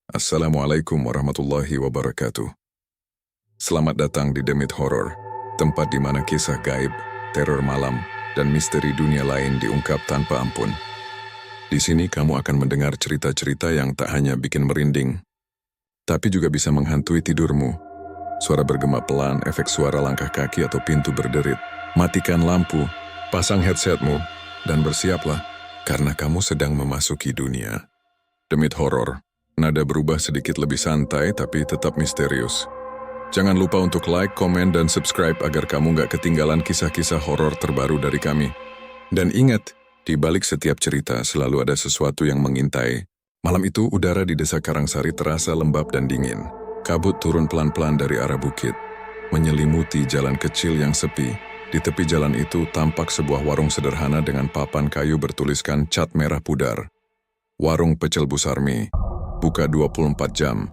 Assalamualaikum warahmatullahi wabarakatuh. Selamat datang di Demit Horror, tempat di mana kisah gaib, teror malam, dan misteri dunia lain diungkap tanpa ampun. Di sini kamu akan mendengar cerita-cerita yang tak hanya bikin merinding, tapi juga bisa menghantui tidurmu. Suara bergema pelan, efek suara langkah kaki atau pintu berderit. Matikan lampu, pasang headsetmu, dan bersiaplah, karena kamu sedang memasuki dunia Demit Horror. Nada berubah sedikit lebih santai tapi tetap misterius. Jangan lupa untuk like, komen, dan subscribe agar kamu nggak ketinggalan kisah-kisah horor terbaru dari kami. Dan ingat, di balik setiap cerita selalu ada sesuatu yang mengintai. Malam itu udara di desa Karangsari terasa lembab dan dingin. Kabut turun pelan-pelan dari arah bukit, menyelimuti jalan kecil yang sepi. Di tepi jalan itu tampak sebuah warung sederhana dengan papan kayu bertuliskan cat merah pudar. Warung Pecel Bu Sarmi. Buka 24 jam.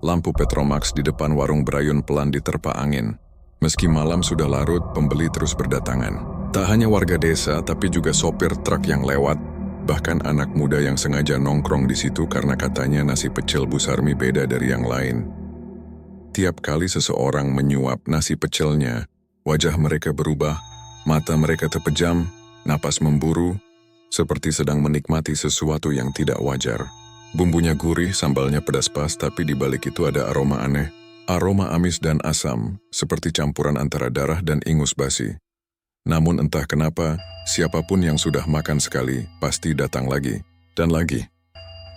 Lampu Petromax di depan warung berayun pelan diterpa angin. Meski malam sudah larut, pembeli terus berdatangan. Tak hanya warga desa, tapi juga sopir truk yang lewat. Bahkan anak muda yang sengaja nongkrong di situ karena katanya nasi pecel Bu Sarmi beda dari yang lain. Tiap kali seseorang menyuap nasi pecelnya, wajah mereka berubah, mata mereka terpejam, napas memburu, seperti sedang menikmati sesuatu yang tidak wajar. Bumbunya gurih, sambalnya pedas pas, tapi di balik itu ada aroma aneh. Aroma amis dan asam, seperti campuran antara darah dan ingus basi. Namun entah kenapa, siapapun yang sudah makan sekali, pasti datang lagi. Dan lagi.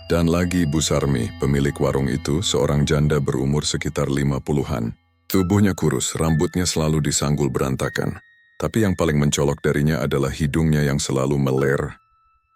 Dan lagi Bu Sarmi, pemilik warung itu, seorang janda berumur sekitar 50-an. Tubuhnya kurus, rambutnya selalu disanggul berantakan. Tapi yang paling mencolok darinya adalah hidungnya yang selalu meler.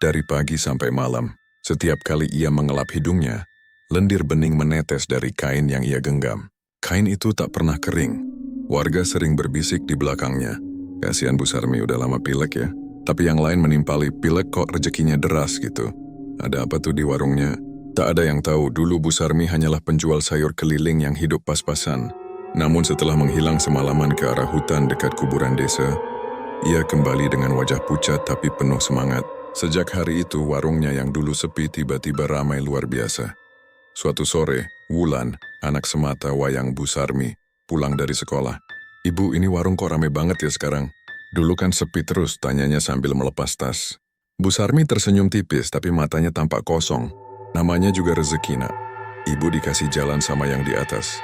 Dari pagi sampai malam. Setiap kali ia mengelap hidungnya, lendir bening menetes dari kain yang ia genggam. Kain itu tak pernah kering. Warga sering berbisik di belakangnya. Kasihan Bu Sarmi udah lama pilek ya. Tapi yang lain menimpali, pilek kok rezekinya deras gitu. Ada apa tuh di warungnya? Tak ada yang tahu, dulu Bu Sarmi hanyalah penjual sayur keliling yang hidup pas-pasan. Namun setelah menghilang semalaman ke arah hutan dekat kuburan desa, ia kembali dengan wajah pucat tapi penuh semangat. Sejak hari itu, warungnya yang dulu sepi tiba-tiba ramai luar biasa. Suatu sore, Wulan, anak semata wayang Bu Sarmi, pulang dari sekolah. "Ibu, ini warung kok ramai banget ya sekarang?" "Dulu kan sepi terus," tanyanya sambil melepas tas. Bu Sarmi tersenyum tipis tapi matanya tampak kosong. "Namanya juga rezeki, nak. Ibu dikasih jalan sama yang di atas."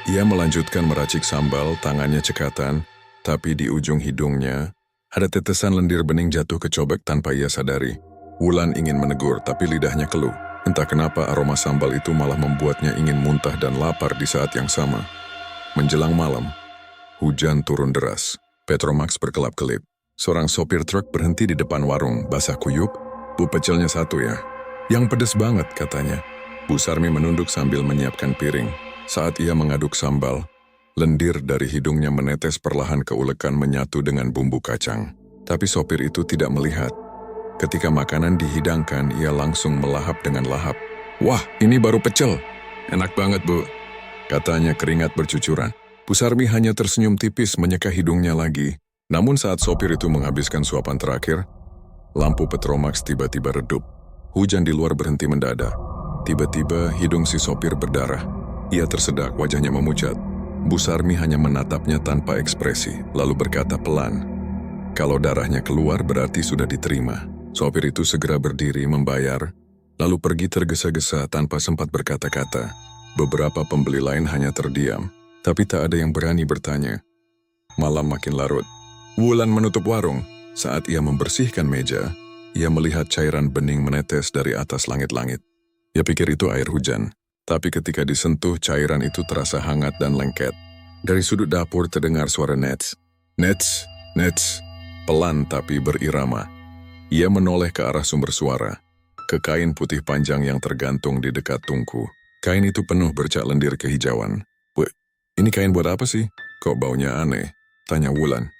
Ia melanjutkan meracik sambal, tangannya cekatan, tapi di ujung hidungnya ada tetesan lendir bening jatuh ke cobek tanpa ia sadari. Wulan ingin menegur, tapi lidahnya keluh. Entah kenapa aroma sambal itu malah membuatnya ingin muntah dan lapar di saat yang sama. Menjelang malam, hujan turun deras. Petromax berkelap-kelip. Seorang sopir truk berhenti di depan warung, basah kuyup. "Bu, pecelnya satu ya." "Yang pedes banget," katanya. Bu Sarmi menunduk sambil menyiapkan piring. Saat ia mengaduk sambal, lendir dari hidungnya menetes perlahan ke ulekan menyatu dengan bumbu kacang. Tapi sopir itu tidak melihat. Ketika makanan dihidangkan, ia langsung melahap dengan lahap. "Wah, ini baru pecel. Enak banget, Bu," katanya keringat bercucuran. Bu Sarmi hanya tersenyum tipis menyeka hidungnya lagi. Namun saat sopir itu menghabiskan suapan terakhir, lampu Petromax tiba-tiba redup. Hujan di luar berhenti mendadak. Tiba-tiba hidung si sopir berdarah. Ia tersedak, wajahnya memucat. Bu Sarmi hanya menatapnya tanpa ekspresi, lalu berkata pelan, "Kalau darahnya keluar berarti sudah diterima." Sopir itu segera berdiri membayar, lalu pergi tergesa-gesa tanpa sempat berkata-kata. Beberapa pembeli lain hanya terdiam, tapi tak ada yang berani bertanya. Malam makin larut. Wulan menutup warung. Saat ia membersihkan meja, ia melihat cairan bening menetes dari atas langit-langit. Ia pikir itu air hujan. Tapi ketika disentuh, cairan itu terasa hangat dan lengket. Dari sudut dapur terdengar suara nets. Nets, nets, pelan tapi berirama. Ia menoleh ke arah sumber suara, ke kain putih panjang yang tergantung di dekat tungku. Kain itu penuh bercak lendir kehijauan. "Bu, ini kain buat apa sih? Kok baunya aneh?" tanya Wulan.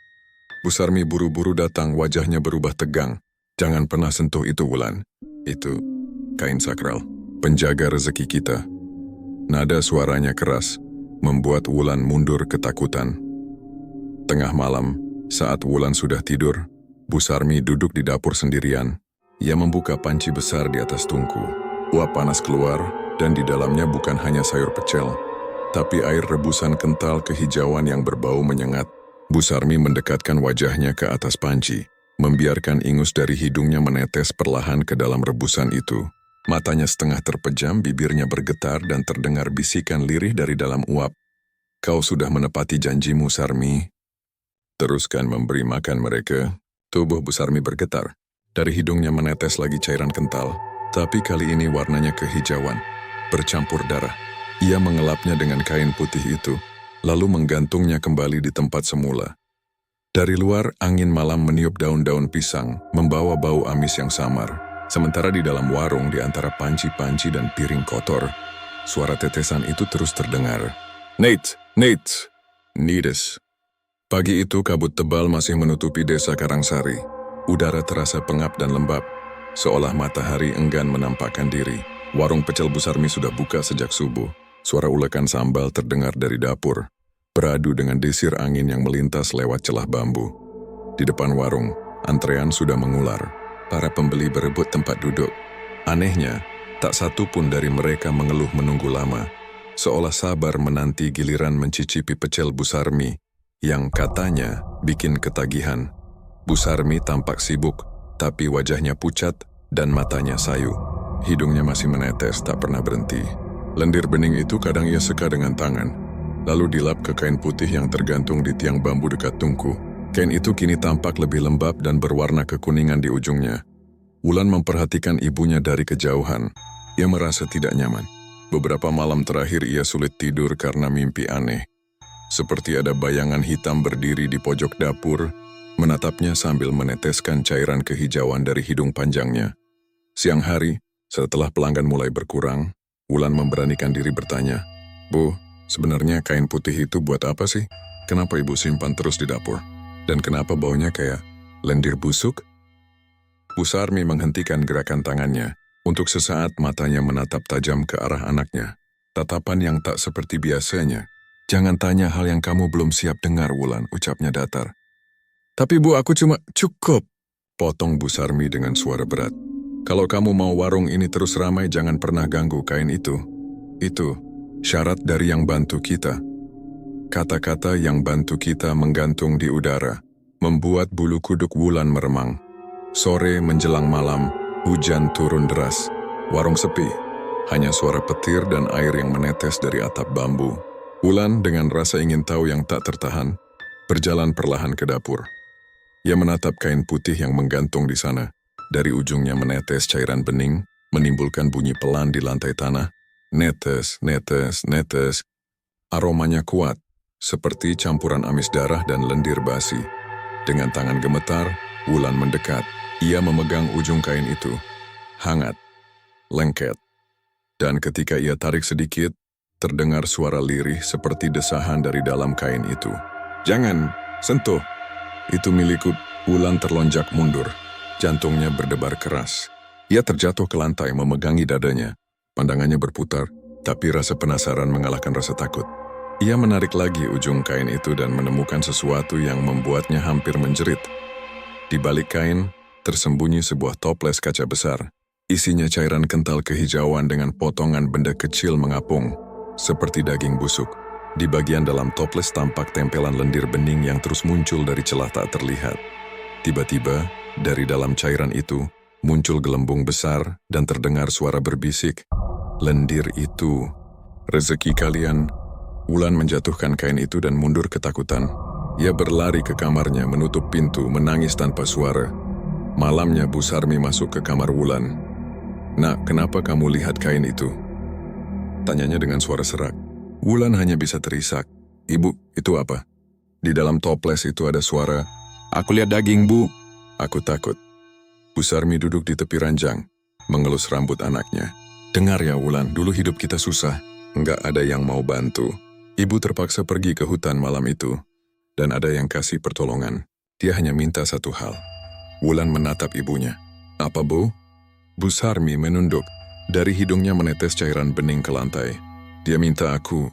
Bu Sarmi buru-buru datang, wajahnya berubah tegang. "Jangan pernah sentuh itu, Wulan. Itu kain sakral, penjaga rezeki kita." Nada suaranya keras, membuat Wulan mundur ketakutan. Tengah malam, saat Wulan sudah tidur, Bu Sarmi duduk di dapur sendirian. Ia membuka panci besar di atas tungku. Uap panas keluar, Dan di dalamnya bukan hanya sayur pecel, tapi air rebusan kental kehijauan yang berbau menyengat. Bu Sarmi mendekatkan wajahnya ke atas panci, membiarkan ingus dari hidungnya menetes perlahan ke dalam rebusan itu. Matanya setengah terpejam, bibirnya bergetar dan terdengar bisikan lirih dari dalam uap. Kau sudah menepati janjimu, Sarmi. Teruskan memberi makan mereka. Tubuh Bu Sarmi bergetar. Dari hidungnya menetes lagi cairan kental, tapi kali ini warnanya kehijauan, bercampur darah. Ia mengelapnya dengan kain putih itu, lalu menggantungnya kembali di tempat semula. Dari luar, angin malam meniup daun-daun pisang, membawa bau amis yang samar. Sementara di dalam warung, di antara panci-panci dan piring kotor, suara tetesan itu terus terdengar. Nate! Nides. Pagi itu kabut tebal masih menutupi desa Karangsari. Udara terasa pengap dan lembab, seolah matahari enggan menampakkan diri. Warung pecel Bu Sarmi sudah buka sejak subuh. Suara ulekan sambal terdengar dari dapur, beradu dengan desir angin yang melintas lewat celah bambu. Di depan warung, antrean sudah mengular. Para pembeli berebut tempat duduk. Anehnya, tak satu pun dari mereka mengeluh menunggu lama, seolah sabar menanti giliran mencicipi pecel Bu Sarmi, yang katanya bikin ketagihan. Bu Sarmi tampak sibuk, tapi wajahnya pucat dan matanya sayu. Hidungnya masih menetes, tak pernah berhenti. Lendir bening itu kadang ia seka dengan tangan, lalu dilap ke kain putih yang tergantung di tiang bambu dekat tungku. Kain itu kini tampak lebih lembab dan berwarna kekuningan di ujungnya. Wulan memperhatikan ibunya dari kejauhan. Ia merasa tidak nyaman. Beberapa malam terakhir ia sulit tidur karena mimpi aneh. Seperti ada bayangan hitam berdiri di pojok dapur, menatapnya sambil meneteskan cairan kehijauan dari hidung panjangnya. Siang hari, setelah pelanggan mulai berkurang, Wulan memberanikan diri bertanya, "Bu, sebenarnya kain putih itu buat apa sih? Kenapa ibu simpan terus di dapur? Dan kenapa baunya kayak lendir busuk?" Bu Sarmi menghentikan gerakan tangannya. Untuk sesaat matanya menatap tajam ke arah anaknya. Tatapan yang tak seperti biasanya. "Jangan tanya hal yang kamu belum siap dengar, Wulan," ucapnya datar. "Tapi Bu, aku cuma..." "Cukup," potong Bu Sarmi dengan suara berat. "Kalau kamu mau warung ini terus ramai, jangan pernah ganggu kain itu. Itu syarat dari yang bantu kita." Kata-kata yang bantu kita menggantung di udara, membuat bulu kuduk Wulan meremang. Sore menjelang malam, hujan turun deras. Warung sepi, hanya suara petir dan air yang menetes dari atap bambu. Wulan dengan rasa ingin tahu yang tak tertahan, berjalan perlahan ke dapur. Ia menatap kain putih yang menggantung di sana. Dari ujungnya menetes cairan bening, menimbulkan bunyi pelan di lantai tanah. Netes. Aromanya kuat, seperti campuran amis darah dan lendir basi. Dengan tangan gemetar, Wulan mendekat. Ia memegang ujung kain itu. Hangat, lengket. Dan ketika ia tarik sedikit, terdengar suara lirih seperti desahan dari dalam kain itu. "Jangan, sentuh. Itu milikku." Wulan terlonjak mundur. Jantungnya berdebar keras. Ia terjatuh ke lantai memegangi dadanya. Pandangannya berputar, tapi rasa penasaran mengalahkan rasa takut. Ia menarik lagi ujung kain itu dan menemukan sesuatu yang membuatnya hampir menjerit. Di balik kain, tersembunyi sebuah toples kaca besar. Isinya cairan kental kehijauan dengan potongan benda kecil mengapung, seperti daging busuk. Di bagian dalam toples tampak tempelan lendir bening yang terus muncul dari celah tak terlihat. Tiba-tiba, dari dalam cairan itu, muncul gelembung besar dan terdengar suara berbisik. "Lendir itu, rezeki kalian." Wulan menjatuhkan kain itu dan mundur ketakutan. Ia berlari ke kamarnya, menutup pintu, menangis tanpa suara. Malamnya Bu Sarmi masuk ke kamar Wulan. "Nak, kenapa kamu lihat kain itu?" Tanyanya dengan suara serak. Wulan hanya bisa terisak. "Ibu, itu apa?" Di dalam toples itu ada suara, "Aku lihat daging, Bu." "Aku takut." Bu Sarmi duduk di tepi ranjang, mengelus rambut anaknya. "Dengar ya Wulan, dulu hidup kita susah. Nggak ada yang mau bantu. Ibu terpaksa pergi ke hutan malam itu. Dan ada yang kasih pertolongan. Dia hanya minta satu hal." Wulan menatap ibunya. "Apa, Bu?" Bu Sarmi menunduk. Dari hidungnya menetes cairan bening ke lantai. "Dia minta aku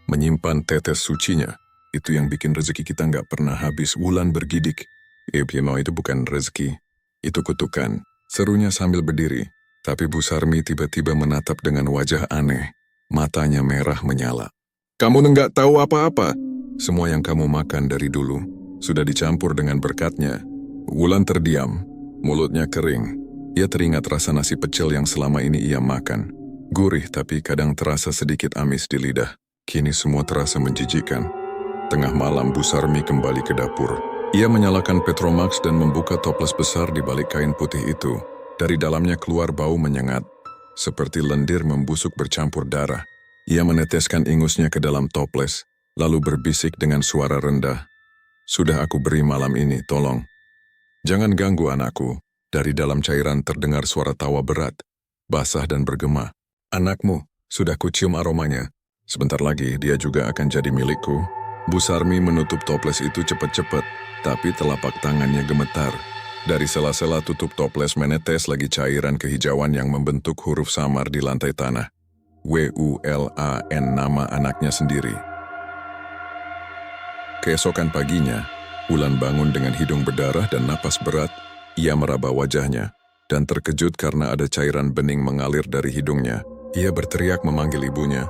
menyimpan tetes sucinya. Itu yang bikin rezeki kita nggak pernah habis." Wulan bergidik. "You know, itu bukan rezeki. Itu kutukan," serunya sambil berdiri. Tapi Bu Sarmi tiba-tiba menatap dengan wajah aneh. Matanya merah menyala. Kamu nggak tahu apa-apa. Semua yang kamu makan dari dulu sudah dicampur dengan berkatnya. Wulan terdiam, mulutnya kering. Ia teringat rasa nasi pecel yang selama ini ia makan. Gurih tapi kadang terasa sedikit amis di lidah. Kini semua terasa menjijikkan. Tengah malam Bu Sarmi kembali ke dapur. Ia menyalakan Petromax dan membuka toples besar di balik kain putih itu. Dari dalamnya keluar bau menyengat, seperti lendir membusuk bercampur darah. Ia meneteskan ingusnya ke dalam toples, lalu berbisik dengan suara rendah. Sudah aku beri malam ini, tolong. Jangan ganggu anakku. Dari dalam cairan terdengar suara tawa berat, basah dan bergema. Anakmu, sudah kucium aromanya. Sebentar lagi dia juga akan jadi milikku. Bu Sarmi menutup toples itu cepat-cepat, tapi telapak tangannya gemetar. Dari sela-sela tutup toples menetes lagi cairan kehijauan yang membentuk huruf samar di lantai tanah. WULAN, nama anaknya sendiri. Keesokan paginya, Wulan bangun dengan hidung berdarah dan napas berat. Ia meraba wajahnya dan terkejut karena ada cairan bening mengalir dari hidungnya. Ia berteriak memanggil ibunya,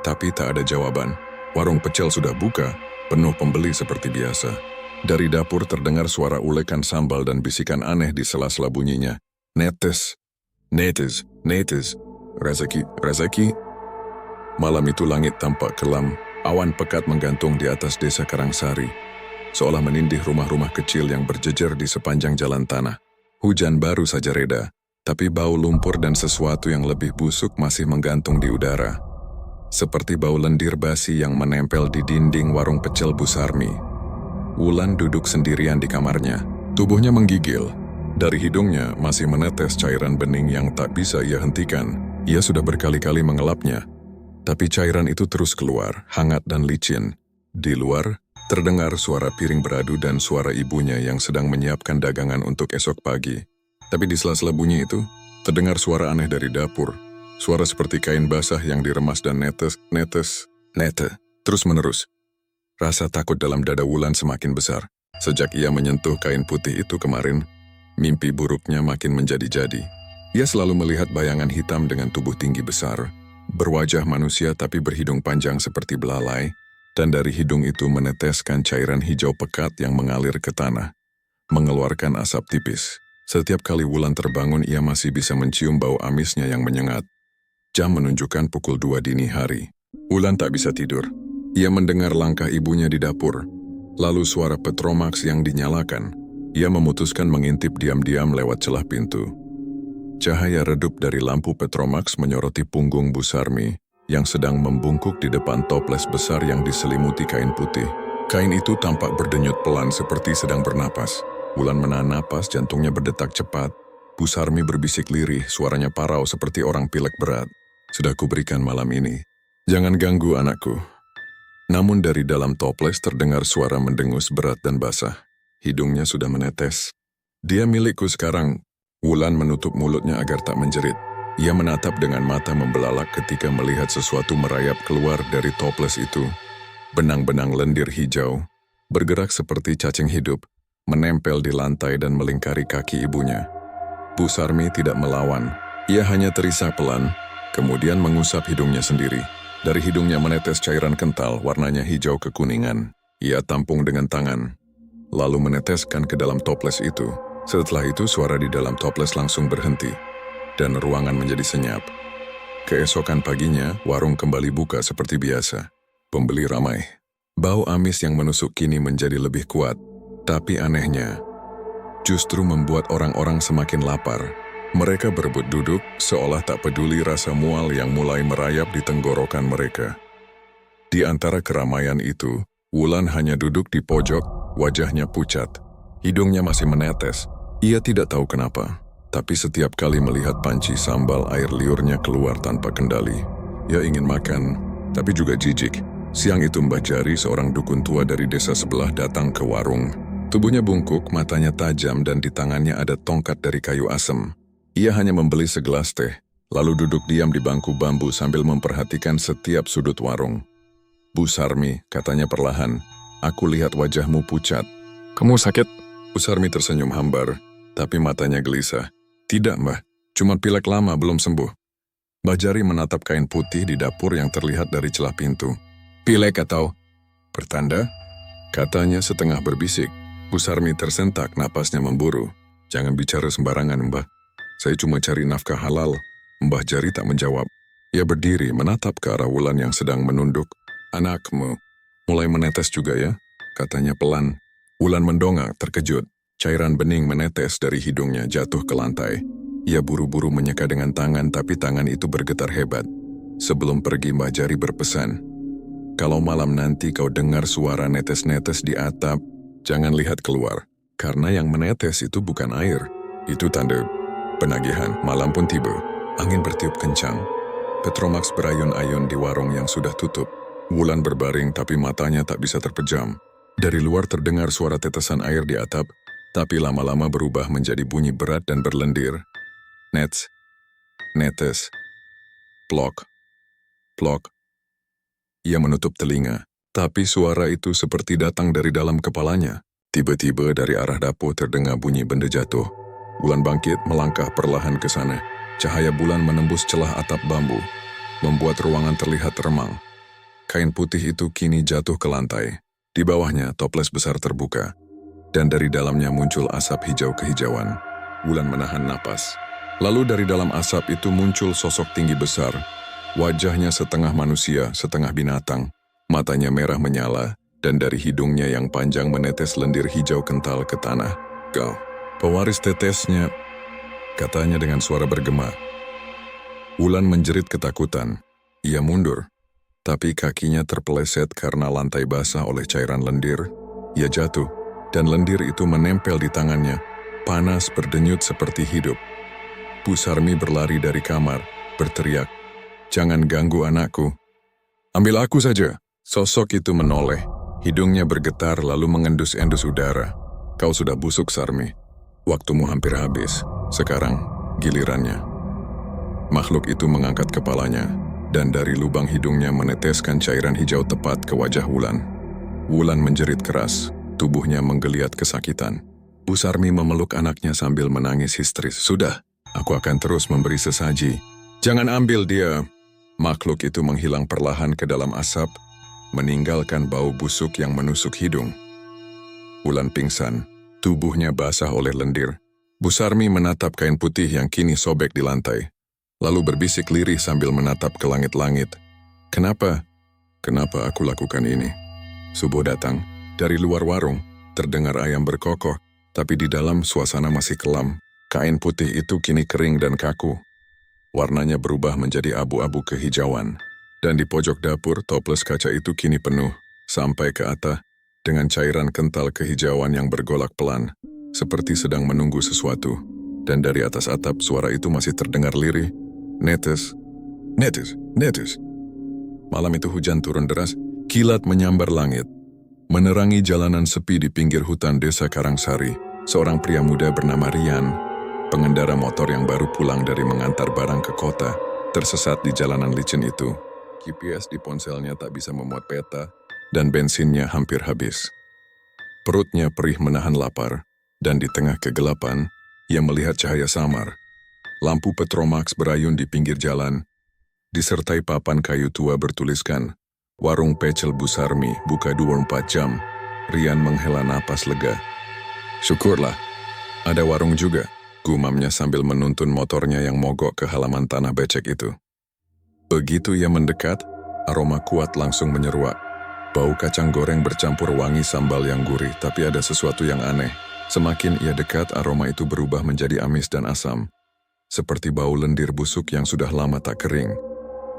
tapi tak ada jawaban. Warung pecel sudah buka, penuh pembeli seperti biasa. Dari dapur terdengar suara ulekan sambal dan bisikan aneh di sela-sela bunyinya. Netes, netes, netes, rezeki, rezeki. Malam itu langit tampak kelam, awan pekat menggantung di atas desa Karangsari, seolah menindih rumah-rumah kecil yang berjejer di sepanjang jalan tanah. Hujan baru saja reda, tapi bau lumpur dan sesuatu yang lebih busuk masih menggantung di udara. Seperti bau lendir basi yang menempel di dinding warung pecel Bu Sarmi. Wulan duduk sendirian di kamarnya. Tubuhnya menggigil. Dari hidungnya masih menetes cairan bening yang tak bisa ia hentikan. Ia sudah berkali-kali mengelapnya. Tapi cairan itu terus keluar, hangat dan licin. Di luar, terdengar suara piring beradu dan suara ibunya yang sedang menyiapkan dagangan untuk esok pagi. Tapi di sela-sela bunyi itu, terdengar suara aneh dari dapur. Suara seperti kain basah yang diremas dan netes, terus-menerus. Rasa takut dalam dada Wulan semakin besar. Sejak ia menyentuh kain putih itu kemarin, mimpi buruknya makin menjadi-jadi. Ia selalu melihat bayangan hitam dengan tubuh tinggi besar, berwajah manusia tapi berhidung panjang seperti belalai, dan dari hidung itu meneteskan cairan hijau pekat yang mengalir ke tanah, mengeluarkan asap tipis. Setiap kali Wulan terbangun, ia masih bisa mencium bau amisnya yang menyengat. Jam menunjukkan pukul 2 dini hari. Wulan tak bisa tidur. Ia mendengar langkah ibunya di dapur, lalu suara Petromax yang dinyalakan. Ia memutuskan mengintip diam-diam lewat celah pintu. Cahaya redup dari lampu Petromax menyoroti punggung Bu Sarmi, yang sedang membungkuk di depan toples besar yang diselimuti kain putih. Kain itu tampak berdenyut pelan seperti sedang bernapas. Wulan menahan napas, jantungnya berdetak cepat. Bu Sarmi berbisik lirih, suaranya parau seperti orang pilek berat. Sudah kuberikan malam ini. Jangan ganggu anakku. Namun dari dalam toples terdengar suara mendengus berat dan basah. Hidungnya sudah menetes. Dia milikku sekarang. Wulan menutup mulutnya agar tak menjerit. Ia menatap dengan mata membelalak ketika melihat sesuatu merayap keluar dari toples itu. Benang-benang lendir hijau, bergerak seperti cacing hidup, menempel di lantai dan melingkari kaki ibunya. Bu Sarmi tidak melawan. Ia hanya terisak pelan, kemudian mengusap hidungnya sendiri. Dari hidungnya menetes cairan kental, warnanya hijau kekuningan. Ia tampung dengan tangan, lalu meneteskan ke dalam toples itu. Setelah itu suara di dalam toples langsung berhenti, dan ruangan menjadi senyap. Keesokan paginya, warung kembali buka seperti biasa. Pembeli ramai. Bau amis yang menusuk kini menjadi lebih kuat. Tapi anehnya, justru membuat orang-orang semakin lapar. Mereka berebut duduk, seolah tak peduli rasa mual yang mulai merayap di tenggorokan mereka. Di antara keramaian itu, Wulan hanya duduk di pojok, wajahnya pucat. Hidungnya masih menetes. Ia tidak tahu kenapa, tapi setiap kali melihat panci sambal, air liurnya keluar tanpa kendali. Ia ingin makan, tapi juga jijik. Siang itu Mbah Jari, seorang dukun tua dari desa sebelah, datang ke warung. Tubuhnya bungkuk, matanya tajam, dan di tangannya ada tongkat dari kayu asem. Ia hanya membeli segelas teh, lalu duduk diam di bangku bambu sambil memperhatikan setiap sudut warung. Bu Sarmi, katanya perlahan, aku lihat wajahmu pucat. Kamu sakit? Bu Sarmi tersenyum hambar, tapi matanya gelisah. Tidak, Mbah, Cuma pilek lama belum sembuh. Mbah Jari menatap kain putih di dapur yang terlihat dari celah pintu. Pilek atau pertanda? Katanya setengah berbisik. Bu Sarmi tersentak, napasnya memburu. Jangan bicara sembarangan, Mbah. Saya cuma cari nafkah halal. Mbah Jari tak menjawab. Ia berdiri menatap ke arah Wulan yang sedang menunduk. Anakmu mulai menetes juga ya? Katanya pelan. Wulan mendongak terkejut. Cairan bening menetes dari hidungnya jatuh ke lantai. Ia buru-buru menyeka dengan tangan, tapi tangan itu bergetar hebat. Sebelum pergi, Mbah Jari berpesan, kalau malam nanti kau dengar suara netes-netes di atap, jangan lihat keluar. Karena yang menetes itu bukan air. Itu tanda penagihan. Malam pun tiba. Angin bertiup kencang. Petromax berayun-ayun di warung yang sudah tutup. Wulan berbaring tapi matanya tak bisa terpejam. Dari luar terdengar suara tetesan air di atap, tapi lama-lama berubah menjadi bunyi berat dan berlendir. Nets, netes, plok, plok. Ia menutup telinga, tapi suara itu seperti datang dari dalam kepalanya. Tiba-tiba dari arah dapur terdengar bunyi benda jatuh. Wulan bangkit melangkah perlahan ke sana. Cahaya bulan menembus celah atap bambu, membuat ruangan terlihat remang. Kain putih itu kini jatuh ke lantai. Di bawahnya toples besar terbuka, dan dari dalamnya muncul asap hijau kehijauan. Wulan menahan napas. Lalu dari dalam asap itu muncul sosok tinggi besar. Wajahnya setengah manusia, setengah binatang. Matanya merah menyala, dan dari hidungnya yang panjang menetes lendir hijau kental ke tanah. Kau, pewaris tetesnya, katanya dengan suara bergema. Wulan menjerit ketakutan. Ia mundur, tapi kakinya terpeleset karena lantai basah oleh cairan lendir. Ia jatuh, dan lendir itu menempel di tangannya. Panas berdenyut seperti hidup. Bu Sarmi berlari dari kamar, berteriak, "Jangan ganggu anakku. Ambil aku saja." Sosok itu menoleh. Hidungnya bergetar lalu mengendus-endus udara. "Kau sudah busuk, Sarmi. Waktumu hampir habis. Sekarang, gilirannya." Makhluk itu mengangkat kepalanya, dan dari lubang hidungnya meneteskan cairan hijau tepat ke wajah Wulan. Wulan menjerit keras, tubuhnya menggeliat kesakitan. Bu Sarmi memeluk anaknya sambil menangis histeris. "Sudah, aku akan terus memberi sesaji. Jangan ambil dia." Makhluk itu menghilang perlahan ke dalam asap, meninggalkan bau busuk yang menusuk hidung. Wulan pingsan, tubuhnya basah oleh lendir. Bu Sarmi menatap kain putih yang kini sobek di lantai, lalu berbisik lirih sambil menatap ke langit-langit. Kenapa aku lakukan ini?" Subuh datang. Dari luar warung, terdengar ayam berkokok, tapi di dalam suasana masih kelam. Kain putih itu kini kering dan kaku. Warnanya berubah menjadi abu-abu kehijauan. Dan di pojok dapur, toples kaca itu kini penuh, sampai ke atas, dengan cairan kental kehijauan yang bergolak pelan, seperti sedang menunggu sesuatu. Dan dari atas atap, suara itu masih terdengar lirih. Netes, netes, netes. Malam itu hujan turun deras, kilat menyambar langit. Menerangi jalanan sepi di pinggir hutan desa Karangsari, seorang pria muda bernama Rian, pengendara motor yang baru pulang dari mengantar barang ke kota, tersesat di jalanan licin itu. GPS di ponselnya tak bisa memuat peta, dan bensinnya hampir habis. Perutnya perih menahan lapar, dan di tengah kegelapan, ia melihat cahaya samar. Lampu Petromax berayun di pinggir jalan, disertai papan kayu tua bertuliskan, "Warung Pecel Bu Sarmi buka 24 jam. Rian menghela napas lega. "Syukurlah, ada warung juga," gumamnya sambil menuntun motornya yang mogok ke halaman tanah becek itu. Begitu ia mendekat, aroma kuat langsung menyeruak. Bau kacang goreng bercampur wangi sambal yang gurih, tapi ada sesuatu yang aneh. Semakin ia dekat, aroma itu berubah menjadi amis dan asam, seperti bau lendir busuk yang sudah lama tak kering.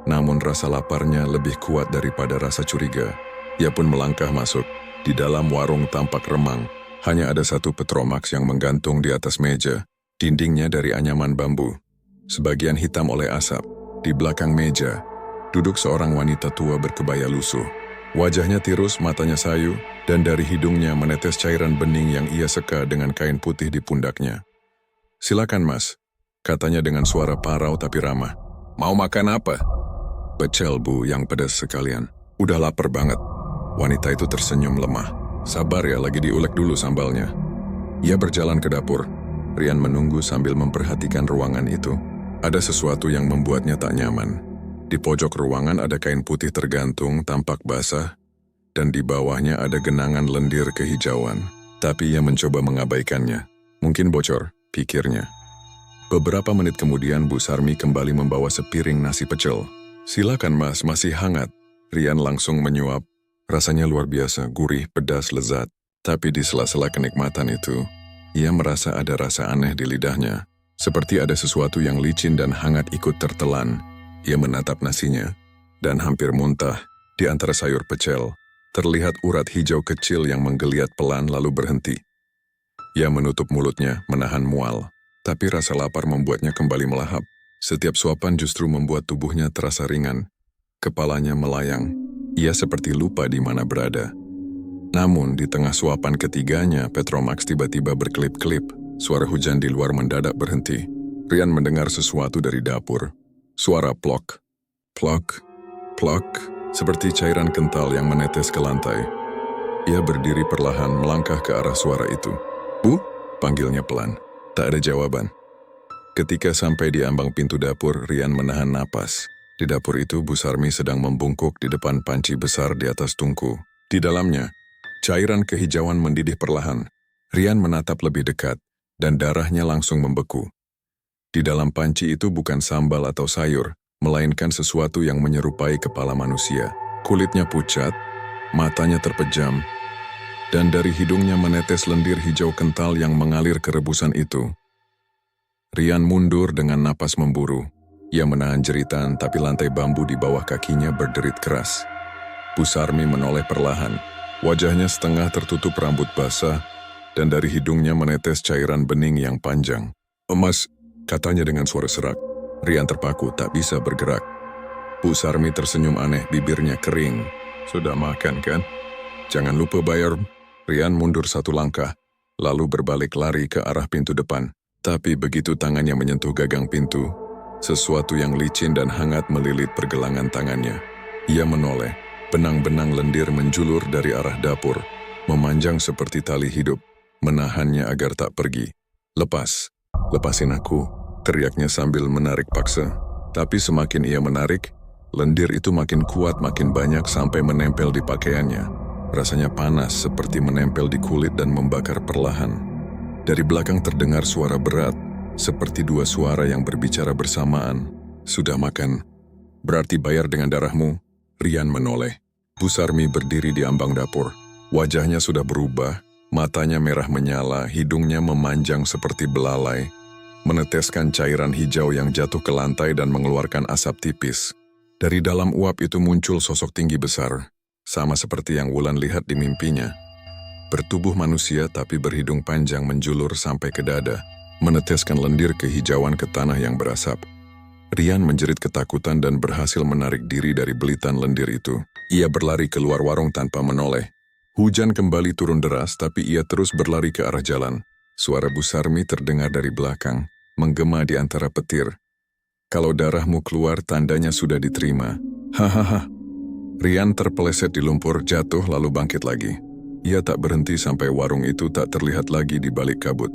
Namun rasa laparnya lebih kuat daripada rasa curiga. Ia pun melangkah masuk. Di dalam warung tampak remang. Hanya ada satu Petromax yang menggantung di atas meja. Dindingnya dari anyaman bambu, sebagian hitam oleh asap. Di belakang meja, duduk seorang wanita tua berkebaya lusuh. Wajahnya tirus, matanya sayu, dan dari hidungnya menetes cairan bening yang ia seka dengan kain putih di pundaknya. "Silakan, Mas," katanya dengan suara parau tapi ramah. "Mau makan apa?" "Pecel, Bu, yang pedas sekalian. Udah lapar banget." Wanita itu tersenyum lemah. "Sabar ya, lagi diulek dulu sambalnya." Ia berjalan ke dapur. Rian menunggu sambil memperhatikan ruangan itu. Ada sesuatu yang membuatnya tak nyaman. Di pojok ruangan ada kain putih tergantung, tampak basah, dan di bawahnya ada genangan lendir kehijauan. Tapi ia mencoba mengabaikannya. Mungkin bocor, pikirnya. Beberapa menit kemudian Bu Sarmi kembali membawa sepiring nasi pecel. "Silakan Mas, masih hangat." Rian langsung menyuap. Rasanya luar biasa, gurih, pedas, lezat. Tapi di sela-sela kenikmatan itu, ia merasa ada rasa aneh di lidahnya. Seperti ada sesuatu yang licin dan hangat ikut tertelan. Ia menatap nasinya, dan hampir muntah. Di antara sayur pecel, terlihat urat hijau kecil yang menggeliat pelan lalu berhenti. Ia menutup mulutnya, menahan mual. Tapi rasa lapar membuatnya kembali melahap. Setiap suapan justru membuat tubuhnya terasa ringan. Kepalanya melayang. Ia seperti lupa di mana berada. Namun, di tengah suapan ketiganya, Petromax tiba-tiba berkelip-kelip. Suara hujan di luar mendadak berhenti. Rian mendengar sesuatu dari dapur. Suara plok, plok, plok, seperti cairan kental yang menetes ke lantai. Ia berdiri perlahan melangkah ke arah suara itu. "Bu?" panggilnya pelan. Tak ada jawaban. Ketika sampai di ambang pintu dapur, Rian menahan napas. Di dapur itu, Bu Sarmi sedang membungkuk di depan panci besar di atas tungku. Di dalamnya, cairan kehijauan mendidih perlahan. Rian menatap lebih dekat, dan darahnya langsung membeku. Di dalam panci itu bukan sambal atau sayur, melainkan sesuatu yang menyerupai kepala manusia. Kulitnya pucat, matanya terpejam, dan dari hidungnya menetes lendir hijau kental yang mengalir ke rebusan itu. Rian mundur dengan napas memburu. Ia menahan jeritan, tapi lantai bambu di bawah kakinya berderit keras. Bu Sarmi menoleh perlahan. Wajahnya setengah tertutup rambut basah, dan dari hidungnya menetes cairan bening yang panjang. "Mas," katanya dengan suara serak. Rian terpaku, tak bisa bergerak. Bu Sarmi tersenyum aneh, bibirnya kering. "Sudah makan kan? Jangan lupa bayar." Rian mundur satu langkah, lalu berbalik lari ke arah pintu depan. Tapi begitu tangannya menyentuh gagang pintu, sesuatu yang licin dan hangat melilit pergelangan tangannya. Ia menoleh, benang-benang lendir menjulur dari arah dapur, memanjang seperti tali hidup, menahannya agar tak pergi. "Lepas, lepasin aku," teriaknya sambil menarik paksa. Tapi semakin ia menarik, lendir itu makin kuat, makin banyak sampai menempel di pakaiannya. Rasanya panas seperti menempel di kulit dan membakar perlahan. Dari belakang terdengar suara berat, seperti dua suara yang berbicara bersamaan. "Sudah makan, berarti bayar dengan darahmu." Rian menoleh. Bu Sarmi berdiri di ambang dapur. Wajahnya sudah berubah, matanya merah menyala, hidungnya memanjang seperti belalai, meneteskan cairan hijau yang jatuh ke lantai dan mengeluarkan asap tipis. Dari dalam uap itu muncul sosok tinggi besar, sama seperti yang Wulan lihat di mimpinya. Bertubuh manusia tapi berhidung panjang menjulur sampai ke dada, meneteskan lendir kehijauan ke tanah yang berasap. Rian menjerit ketakutan dan berhasil menarik diri dari belitan lendir itu. Ia berlari keluar warung tanpa menoleh. Hujan kembali turun deras, tapi ia terus berlari ke arah jalan. Suara Bu Sarmi terdengar dari belakang, menggema di antara petir. "Kalau darahmu keluar, tandanya sudah diterima." Hahaha. Rian terpeleset di lumpur, jatuh lalu bangkit lagi. Ia tak berhenti sampai warung itu tak terlihat lagi di balik kabut.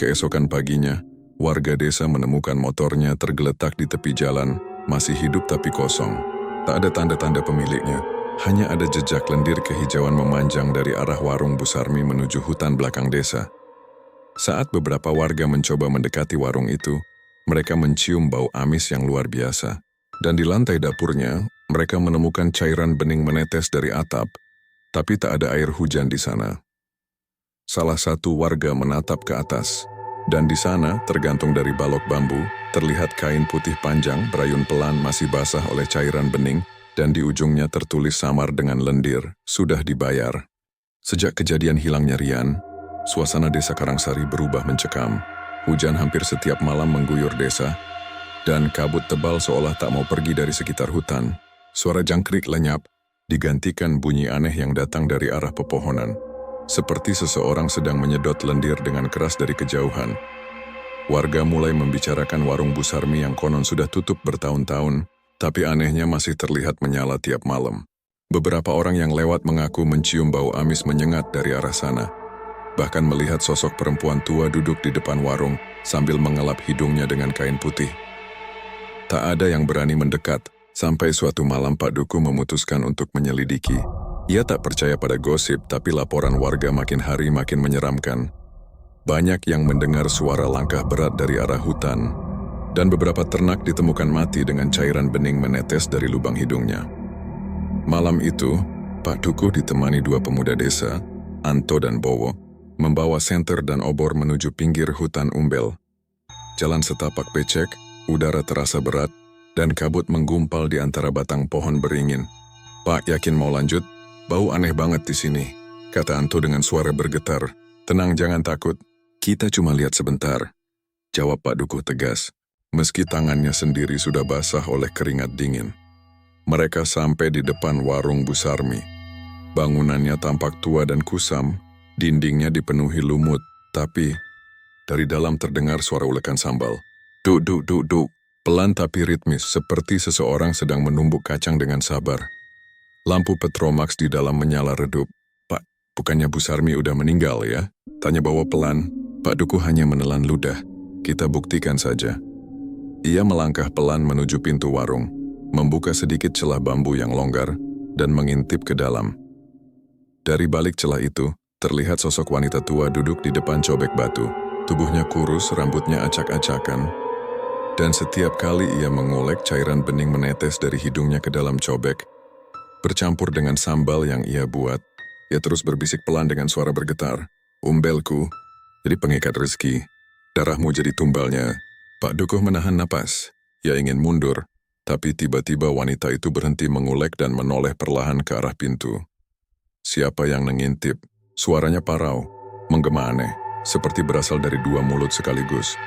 Keesokan paginya, warga desa menemukan motornya tergeletak di tepi jalan, masih hidup tapi kosong. Tak ada tanda-tanda pemiliknya, hanya ada jejak lendir kehijauan memanjang dari arah warung Bu Sarmi menuju hutan belakang desa. Saat beberapa warga mencoba mendekati warung itu, mereka mencium bau amis yang luar biasa. Dan di lantai dapurnya, mereka menemukan cairan bening menetes dari atap, tapi tak ada air hujan di sana. Salah satu warga menatap ke atas, dan di sana, tergantung dari balok bambu, terlihat kain putih panjang berayun pelan masih basah oleh cairan bening, dan di ujungnya tertulis samar dengan lendir, "Sudah dibayar." Sejak kejadian hilangnya Rian, suasana desa Karangsari berubah mencekam. Hujan hampir setiap malam mengguyur desa, dan kabut tebal seolah tak mau pergi dari sekitar hutan. Suara jangkrik lenyap, digantikan bunyi aneh yang datang dari arah pepohonan. Seperti seseorang sedang menyedot lendir dengan keras dari kejauhan. Warga mulai membicarakan warung Bu Sarmi yang konon sudah tutup bertahun-tahun, tapi anehnya masih terlihat menyala tiap malam. Beberapa orang yang lewat mengaku mencium bau amis menyengat dari arah sana. bahkan melihat sosok perempuan tua duduk di depan warung sambil mengelap hidungnya dengan kain putih. Tak ada yang berani mendekat, sampai suatu malam Pak Duku memutuskan untuk menyelidiki. Ia tak percaya pada gosip, tapi laporan warga makin hari makin menyeramkan. Banyak yang mendengar suara langkah berat dari arah hutan, dan beberapa ternak ditemukan mati dengan cairan bening menetes dari lubang hidungnya. Malam itu, Pak Duku ditemani dua pemuda desa, Anto dan Bowo, membawa senter dan obor menuju pinggir hutan umbel. Jalan setapak becek, udara terasa berat, dan kabut menggumpal di antara batang pohon beringin. "Pak, yakin mau lanjut? Bau aneh banget di sini," kata Anto dengan suara bergetar. "Tenang, jangan takut. Kita cuma lihat sebentar," jawab Pak Dukuh tegas, meski tangannya sendiri sudah basah oleh keringat dingin. Mereka sampai di depan warung Bu Sarmi. Bangunannya tampak tua dan kusam, dindingnya dipenuhi lumut, tapi dari dalam terdengar suara ulekan sambal. Duk, duk, duk, duk. Pelan tapi ritmis, seperti seseorang sedang menumbuk kacang dengan sabar. Lampu petromax di dalam menyala redup. "Pak, bukannya Bu Sarmi udah meninggal ya?" tanya Bowo pelan. Pak Dukuh hanya menelan ludah. "Kita buktikan saja." Ia melangkah pelan menuju pintu warung, membuka sedikit celah bambu yang longgar, dan mengintip ke dalam. Dari balik celah itu, terlihat sosok wanita tua duduk di depan cobek batu. Tubuhnya kurus, rambutnya acak-acakan, dan setiap kali ia mengolek, cairan bening menetes dari hidungnya ke dalam cobek. Bercampur dengan sambal yang ia buat, ia terus berbisik pelan dengan suara bergetar. "Umbelku, jadi pengikat rezeki. Darahmu jadi tumbalnya." Pak Dukuh menahan napas. Ia ingin mundur, tapi tiba-tiba wanita itu berhenti mengolek dan menoleh perlahan ke arah pintu. Siapa yang mengintip? Suaranya parau, menggema aneh, seperti berasal dari dua mulut sekaligus.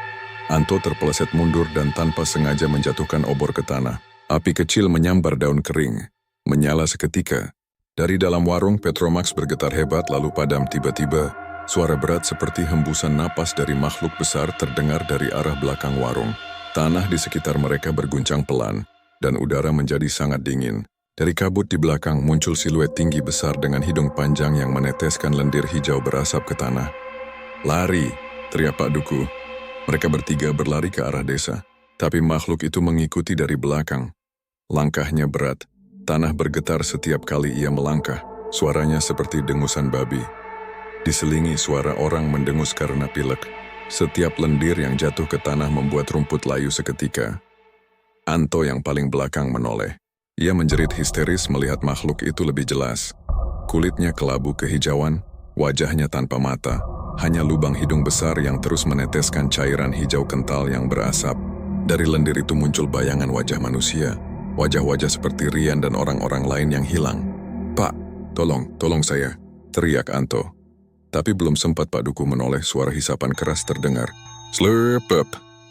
Anto terpeleset mundur dan tanpa sengaja menjatuhkan obor ke tanah. Api kecil menyambar daun kering, menyala seketika. Dari dalam warung, Petromax bergetar hebat lalu padam tiba-tiba. Suara berat seperti hembusan napas dari makhluk besar terdengar dari arah belakang warung. Tanah di sekitar mereka berguncang pelan, dan udara menjadi sangat dingin. Dari kabut di belakang muncul siluet tinggi besar dengan hidung panjang yang meneteskan lendir hijau berasap ke tanah. "Lari!" teriak Pak Dukuh. Mereka bertiga berlari ke arah desa, tapi makhluk itu mengikuti dari belakang. Langkahnya berat, tanah bergetar setiap kali ia melangkah, suaranya seperti dengusan babi. Diselingi suara orang mendengus karena pilek. Setiap lendir yang jatuh ke tanah membuat rumput layu seketika. Anto yang paling belakang menoleh. Ia menjerit histeris melihat makhluk itu lebih jelas. Kulitnya kelabu kehijauan, wajahnya tanpa mata, hanya lubang hidung besar yang terus meneteskan cairan hijau kental yang berasap. Dari lendir itu muncul bayangan wajah manusia, wajah-wajah seperti Rian dan orang-orang lain yang hilang. "Pak, tolong saya," teriak Anto. Tapi belum sempat Pak Dukuh menoleh, suara hisapan keras terdengar. Slurp!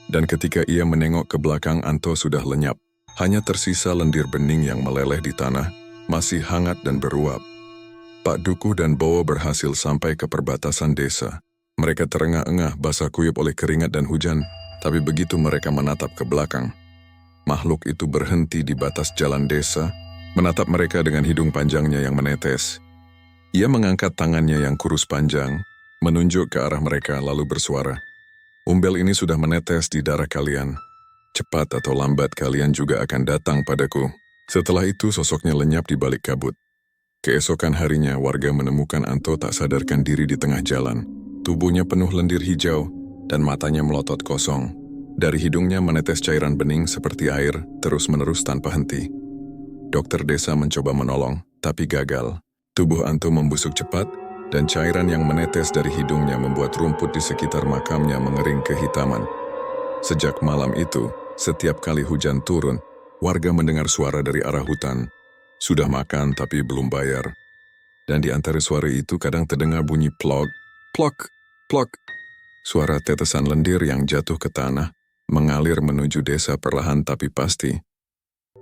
Dan ketika ia menengok ke belakang, Anto sudah lenyap. Hanya tersisa lendir bening yang meleleh di tanah, masih hangat dan beruap. Pak Dukuh dan Bowo berhasil sampai ke perbatasan desa. Mereka terengah-engah basah kuyup oleh keringat dan hujan, tapi begitu mereka menatap ke belakang, makhluk itu berhenti di batas jalan desa, menatap mereka dengan hidung panjangnya yang menetes. Ia mengangkat tangannya yang kurus panjang, menunjuk ke arah mereka lalu bersuara. "Umbel ini sudah menetes di darah kalian. Cepat atau lambat kalian juga akan datang padaku." Setelah itu sosoknya lenyap di balik kabut. Keesokan harinya warga menemukan Anto tak sadarkan diri di tengah jalan. Tubuhnya penuh lendir hijau dan matanya melotot kosong. Dari hidungnya menetes cairan bening seperti air terus-menerus tanpa henti. Dokter desa mencoba menolong, tapi gagal. Tubuh Anto membusuk cepat, dan cairan yang menetes dari hidungnya membuat rumput di sekitar makamnya mengering kehitaman. Sejak malam itu, setiap kali hujan turun, warga mendengar suara dari arah hutan. Sudah makan tapi belum bayar. Dan di antara suara itu kadang terdengar bunyi plok, plok, plok. Suara tetesan lendir yang jatuh ke tanah, mengalir menuju desa perlahan tapi pasti.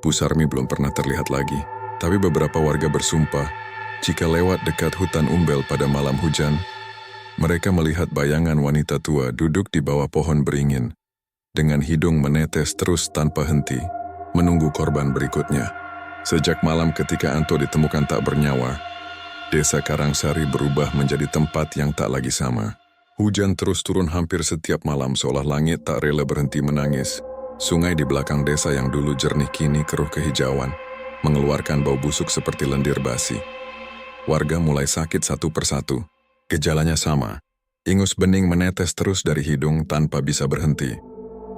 Bu Sarmi belum pernah terlihat lagi, tapi beberapa warga bersumpah jika lewat dekat hutan umbel pada malam hujan, mereka melihat bayangan wanita tua duduk di bawah pohon beringin, dengan hidung menetes terus tanpa henti, menunggu korban berikutnya. Sejak malam ketika Anto ditemukan tak bernyawa, Desa Karangsari berubah menjadi tempat yang tak lagi sama. Hujan terus turun hampir setiap malam seolah langit tak rela berhenti menangis. Sungai di belakang desa yang dulu jernih kini keruh kehijauan, mengeluarkan bau busuk seperti lendir basi. Warga mulai sakit satu persatu. Gejalanya sama. Ingus bening menetes terus dari hidung tanpa bisa berhenti.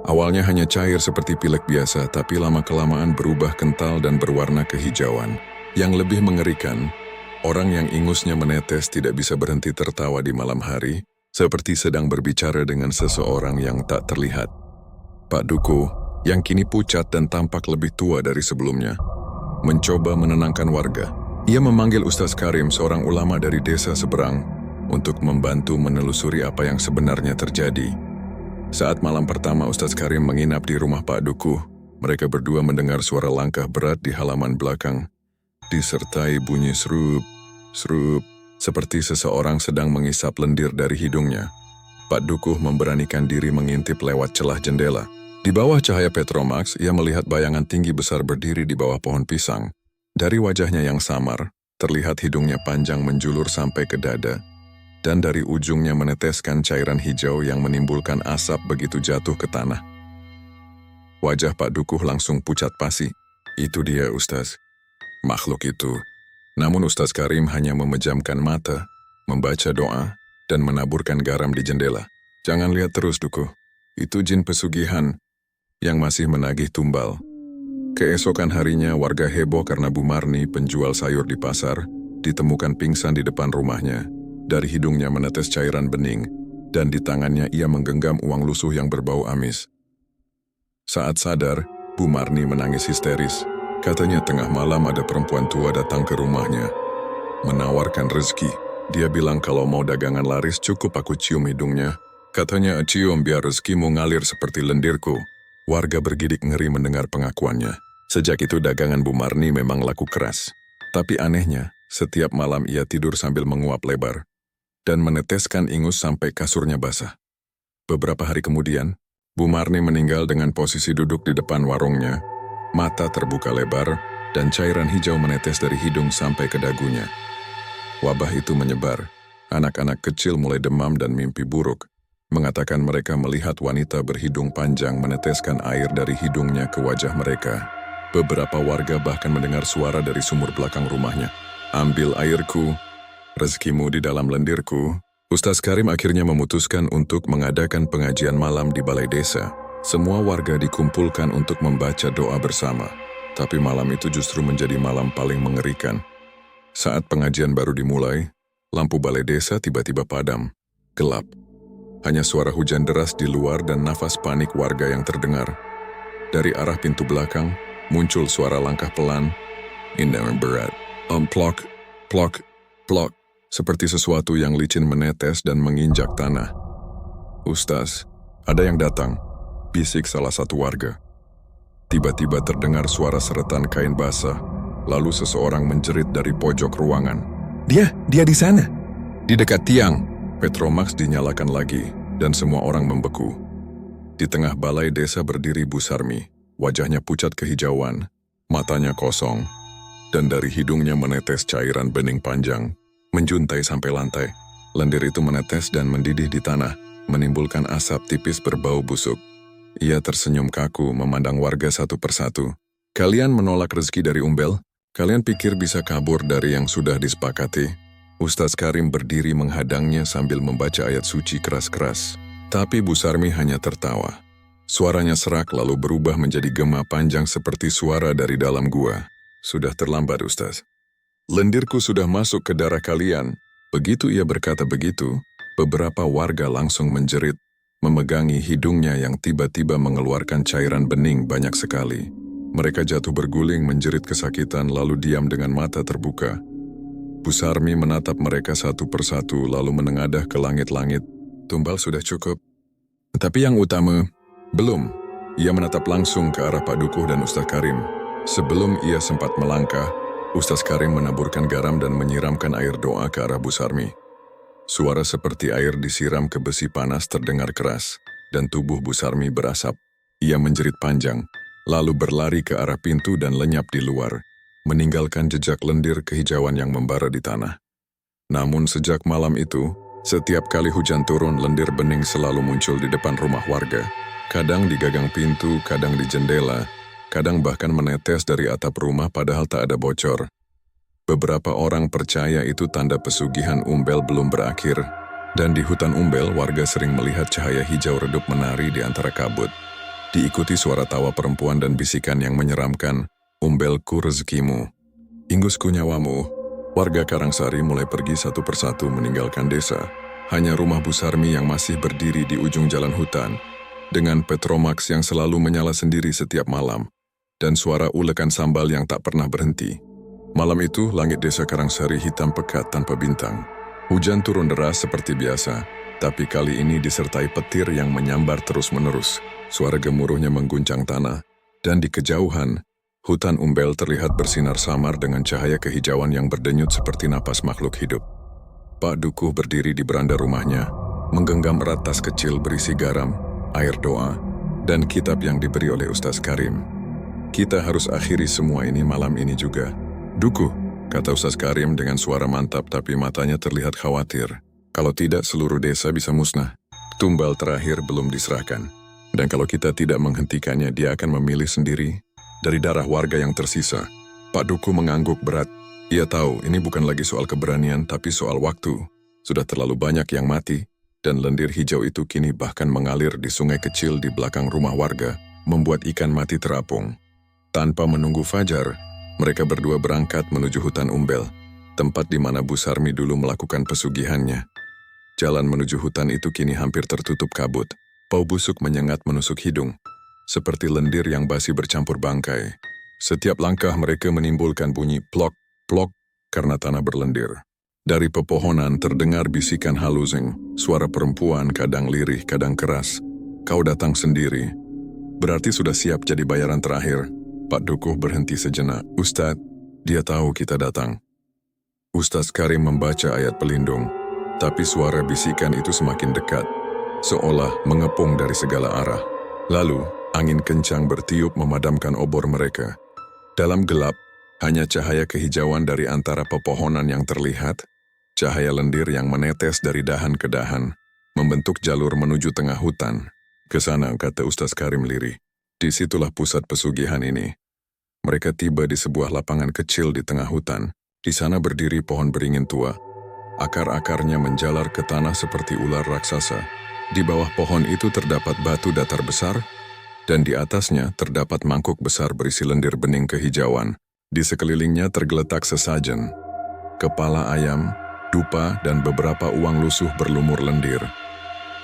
Awalnya hanya cair seperti pilek biasa, tapi lama-kelamaan berubah kental dan berwarna kehijauan. Yang lebih mengerikan, orang yang ingusnya menetes tidak bisa berhenti tertawa di malam hari, seperti sedang berbicara dengan seseorang yang tak terlihat. Pak Duku, yang kini pucat dan tampak lebih tua dari sebelumnya, mencoba menenangkan warga. Ia memanggil Ustaz Karim, seorang ulama dari desa seberang, untuk membantu menelusuri apa yang sebenarnya terjadi. Saat malam pertama Ustaz Karim menginap di rumah Pak Duku, mereka berdua mendengar suara langkah berat di halaman belakang, disertai bunyi serup, seperti seseorang sedang mengisap lendir dari hidungnya. Pak Dukuh memberanikan diri mengintip lewat celah jendela. Di bawah cahaya Petromax, ia melihat bayangan tinggi besar berdiri di bawah pohon pisang. Dari wajahnya yang samar, terlihat hidungnya panjang menjulur sampai ke dada, dan dari ujungnya meneteskan cairan hijau yang menimbulkan asap begitu jatuh ke tanah. Wajah Pak Dukuh langsung pucat pasi. Itu dia, Ustaz. Makhluk itu. Namun Ustaz Karim hanya memejamkan mata, membaca doa, dan menaburkan garam di jendela. Jangan lihat terus, Dukuh. Itu jin pesugihan yang masih menagih tumbal. Keesokan harinya warga heboh karena Bu Marni, penjual sayur di pasar, ditemukan pingsan di depan rumahnya. Dari hidungnya menetes cairan bening, dan di tangannya ia menggenggam uang lusuh yang berbau amis. Saat sadar, Bu Marni menangis histeris. Katanya tengah malam ada perempuan tua datang ke rumahnya, menawarkan rezeki. Dia bilang kalau mau dagangan laris cukup aku cium hidungnya. Katanya cium biar rezekimu ngalir seperti lendirku. Warga bergidik ngeri mendengar pengakuannya. Sejak itu dagangan Bu Marni memang laku keras. Tapi anehnya, setiap malam ia tidur sambil menguap lebar dan meneteskan ingus sampai kasurnya basah. Beberapa hari kemudian, Bu Marni meninggal dengan posisi duduk di depan warungnya. Mata terbuka lebar, dan cairan hijau menetes dari hidung sampai ke dagunya. Wabah itu menyebar. Anak-anak kecil mulai demam dan mimpi buruk, mengatakan mereka melihat wanita berhidung panjang meneteskan air dari hidungnya ke wajah mereka. Beberapa warga bahkan mendengar suara dari sumur belakang rumahnya. Ambil airku, rezekimu di dalam lendirku. Ustaz Karim akhirnya memutuskan untuk mengadakan pengajian malam di balai desa. Semua warga dikumpulkan untuk membaca doa bersama. Tapi malam itu justru menjadi malam paling mengerikan. Saat pengajian baru dimulai, lampu balai desa tiba-tiba padam, gelap. Hanya suara hujan deras di luar dan nafas panik warga yang terdengar. Dari arah pintu belakang, muncul suara langkah pelan, indah dan berat. Plok, plok, plok, seperti sesuatu yang licin menetes dan menginjak tanah. Ustaz, ada yang datang, bisik salah satu warga. Tiba-tiba terdengar suara seretan kain basah, lalu seseorang menjerit dari pojok ruangan. Dia di sana. Di dekat tiang. Petromax dinyalakan lagi, dan semua orang membeku. Di tengah balai desa berdiri Bu Sarmi. Wajahnya pucat kehijauan, matanya kosong, dan dari hidungnya menetes cairan bening panjang, menjuntai sampai lantai. Lendir itu menetes dan mendidih di tanah, menimbulkan asap tipis berbau busuk. Ia tersenyum kaku memandang warga satu persatu. Kalian menolak rezeki dari umbel? Kalian pikir bisa kabur dari yang sudah disepakati? Ustaz Karim berdiri menghadangnya sambil membaca ayat suci keras-keras. Tapi Bu Sarmi hanya tertawa. Suaranya serak lalu berubah menjadi gema panjang seperti suara dari dalam gua. Sudah terlambat, Ustaz. Lendirku sudah masuk ke darah kalian. Begitu ia berkata begitu, beberapa warga langsung menjerit, memegangi hidungnya yang tiba-tiba mengeluarkan cairan bening banyak sekali. Mereka jatuh berguling menjerit kesakitan lalu diam dengan mata terbuka. Bu Sarmi menatap mereka satu persatu lalu menengadah ke langit-langit. Tumbal sudah cukup. Tapi yang utama, belum. Ia menatap langsung ke arah Pak Dukuh dan Ustaz Karim. Sebelum ia sempat melangkah, Ustaz Karim menaburkan garam dan menyiramkan air doa ke arah Bu Sarmi. Suara seperti air disiram ke besi panas terdengar keras, dan tubuh Bu Sarmi berasap. Ia menjerit panjang, lalu berlari ke arah pintu dan lenyap di luar, meninggalkan jejak lendir kehijauan yang membara di tanah. Namun sejak malam itu, setiap kali hujan turun, lendir bening selalu muncul di depan rumah warga. Kadang di gagang pintu, kadang di jendela, kadang bahkan menetes dari atap rumah padahal tak ada bocor. Beberapa orang percaya itu tanda pesugihan Umbel belum berakhir, dan di hutan Umbel warga sering melihat cahaya hijau redup menari di antara kabut. Diikuti suara tawa perempuan dan bisikan yang menyeramkan, "Umbelku rezekimu, ingusku nyawamu." Warga Karangsari mulai pergi satu persatu meninggalkan desa. Hanya rumah Bu Sarmi yang masih berdiri di ujung jalan hutan, dengan Petromax yang selalu menyala sendiri setiap malam, dan suara ulekan sambal yang tak pernah berhenti. Malam itu, langit desa Karangsari hitam pekat tanpa bintang. Hujan turun deras seperti biasa, tapi kali ini disertai petir yang menyambar terus-menerus. Suara gemuruhnya mengguncang tanah, dan di kejauhan, hutan Umbel terlihat bersinar samar dengan cahaya kehijauan yang berdenyut seperti napas makhluk hidup. Pak Dukuh berdiri di beranda rumahnya, menggenggam erat tas kecil berisi garam, air doa, dan kitab yang diberi oleh Ustaz Karim. "Kita harus akhiri semua ini malam ini juga." "Dukuh," kata Ustaz Karim dengan suara mantap tapi matanya terlihat khawatir. "Kalau tidak, seluruh desa bisa musnah. Tumbal terakhir belum diserahkan. Dan kalau kita tidak menghentikannya, dia akan memilih sendiri dari darah warga yang tersisa." Pak Dukuh mengangguk berat. Ia tahu ini bukan lagi soal keberanian tapi soal waktu. Sudah terlalu banyak yang mati, dan lendir hijau itu kini bahkan mengalir di sungai kecil di belakang rumah warga, membuat ikan mati terapung. Tanpa menunggu fajar, mereka berdua berangkat menuju hutan Umbel, tempat di mana Bu Sarmi dulu melakukan pesugihannya. Jalan menuju hutan itu kini hampir tertutup kabut. Bau busuk menyengat menusuk hidung, seperti lendir yang basi bercampur bangkai. Setiap langkah mereka menimbulkan bunyi plok, plok, karena tanah berlendir. Dari pepohonan terdengar bisikan halusing, suara perempuan kadang lirih, kadang keras. "Kau datang sendiri. Berarti sudah siap jadi bayaran terakhir." Pak Dukuh berhenti sejenak. "Ustadz, dia tahu kita datang." Ustaz Karim membaca ayat pelindung, tapi suara bisikan itu semakin dekat, seolah mengepung dari segala arah. Lalu, angin kencang bertiup memadamkan obor mereka. Dalam gelap, hanya cahaya kehijauan dari antara pepohonan yang terlihat, cahaya lendir yang menetes dari dahan ke dahan, membentuk jalur menuju tengah hutan. "Ke sana," kata Ustaz Karim lirih. "Disitulah pusat pesugihan ini." Mereka tiba di sebuah lapangan kecil di tengah hutan. Di sana berdiri pohon beringin tua. Akar-akarnya menjalar ke tanah seperti ular raksasa. Di bawah pohon itu terdapat batu datar besar, dan di atasnya terdapat mangkuk besar berisi lendir bening kehijauan. Di sekelilingnya tergeletak sesajen, kepala ayam, dupa, dan beberapa uang lusuh berlumur lendir.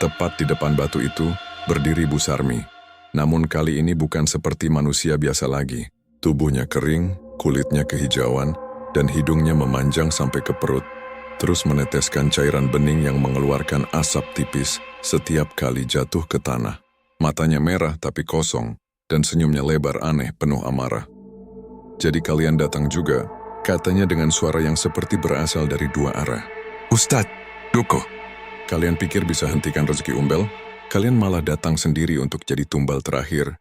Tepat di depan batu itu, berdiri Bu Sarmi. Namun kali ini bukan seperti manusia biasa lagi. Tubuhnya kering, kulitnya kehijauan, dan hidungnya memanjang sampai ke perut, terus meneteskan cairan bening yang mengeluarkan asap tipis setiap kali jatuh ke tanah. Matanya merah tapi kosong, dan senyumnya lebar aneh penuh amarah. "Jadi kalian datang juga," katanya dengan suara yang seperti berasal dari dua arah. "Ustadz, Dukuh, kalian pikir bisa hentikan rezeki Umbel? Kalian malah datang sendiri untuk jadi tumbal terakhir."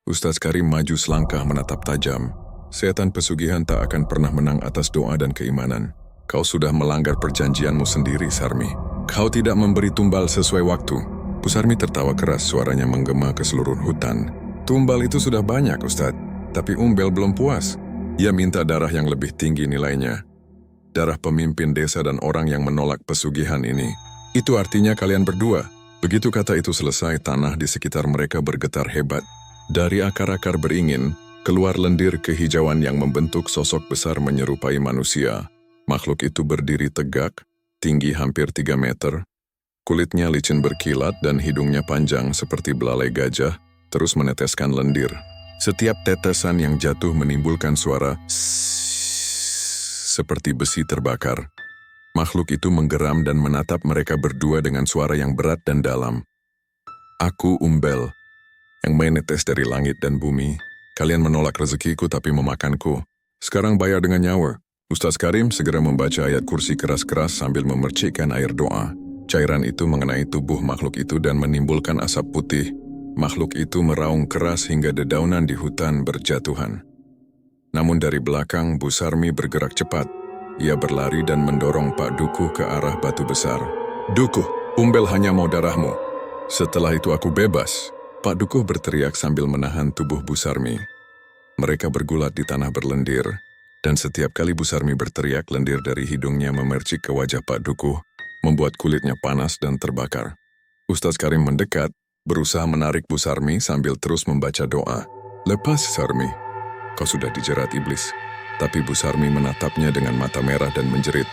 Ustaz Karim maju selangkah menatap tajam. "Setan pesugihan tak akan pernah menang atas doa dan keimanan. Kau sudah melanggar perjanjianmu sendiri, Sarmi. Kau tidak memberi tumbal sesuai waktu." Bu Sarmi tertawa keras, suaranya menggema ke seluruh hutan. "Tumbal itu sudah banyak, Ustadz. Tapi Umbel belum puas. Ia minta darah yang lebih tinggi nilainya. Darah pemimpin desa dan orang yang menolak pesugihan ini. Itu artinya kalian berdua." Begitu kata itu selesai, tanah di sekitar mereka bergetar hebat. Dari akar-akar beringin, keluar lendir kehijauan yang membentuk sosok besar menyerupai manusia. Makhluk itu berdiri tegak, tinggi hampir 3 meter. Kulitnya licin berkilat dan hidungnya panjang seperti belalai gajah, terus meneteskan lendir. Setiap tetesan yang jatuh menimbulkan suara seperti besi terbakar. Makhluk itu menggeram dan menatap mereka berdua dengan suara yang berat dan dalam. "Aku Umbel, yang menetes dari langit dan bumi. Kalian menolak rezekiku tapi memakanku. Sekarang bayar dengan nyawa." Ustaz Karim segera membaca ayat kursi keras-keras sambil memercikkan air doa. Cairan itu mengenai tubuh makhluk itu dan menimbulkan asap putih. Makhluk itu meraung keras hingga dedaunan di hutan berjatuhan. Namun dari belakang, Bu Sarmi bergerak cepat. Ia berlari dan mendorong Pak Dukuh ke arah batu besar. "Dukuh, Umbel hanya mau darahmu. Setelah itu aku bebas." Pak Dukuh berteriak sambil menahan tubuh Bu Sarmi. Mereka bergulat di tanah berlendir, dan setiap kali Bu Sarmi berteriak, lendir dari hidungnya memercik ke wajah Pak Dukuh, membuat kulitnya panas dan terbakar. Ustaz Karim mendekat, berusaha menarik Bu Sarmi sambil terus membaca doa. "Lepas, Sarmi. Kau sudah dijerat iblis." Tapi Bu Sarmi menatapnya dengan mata merah dan menjerit,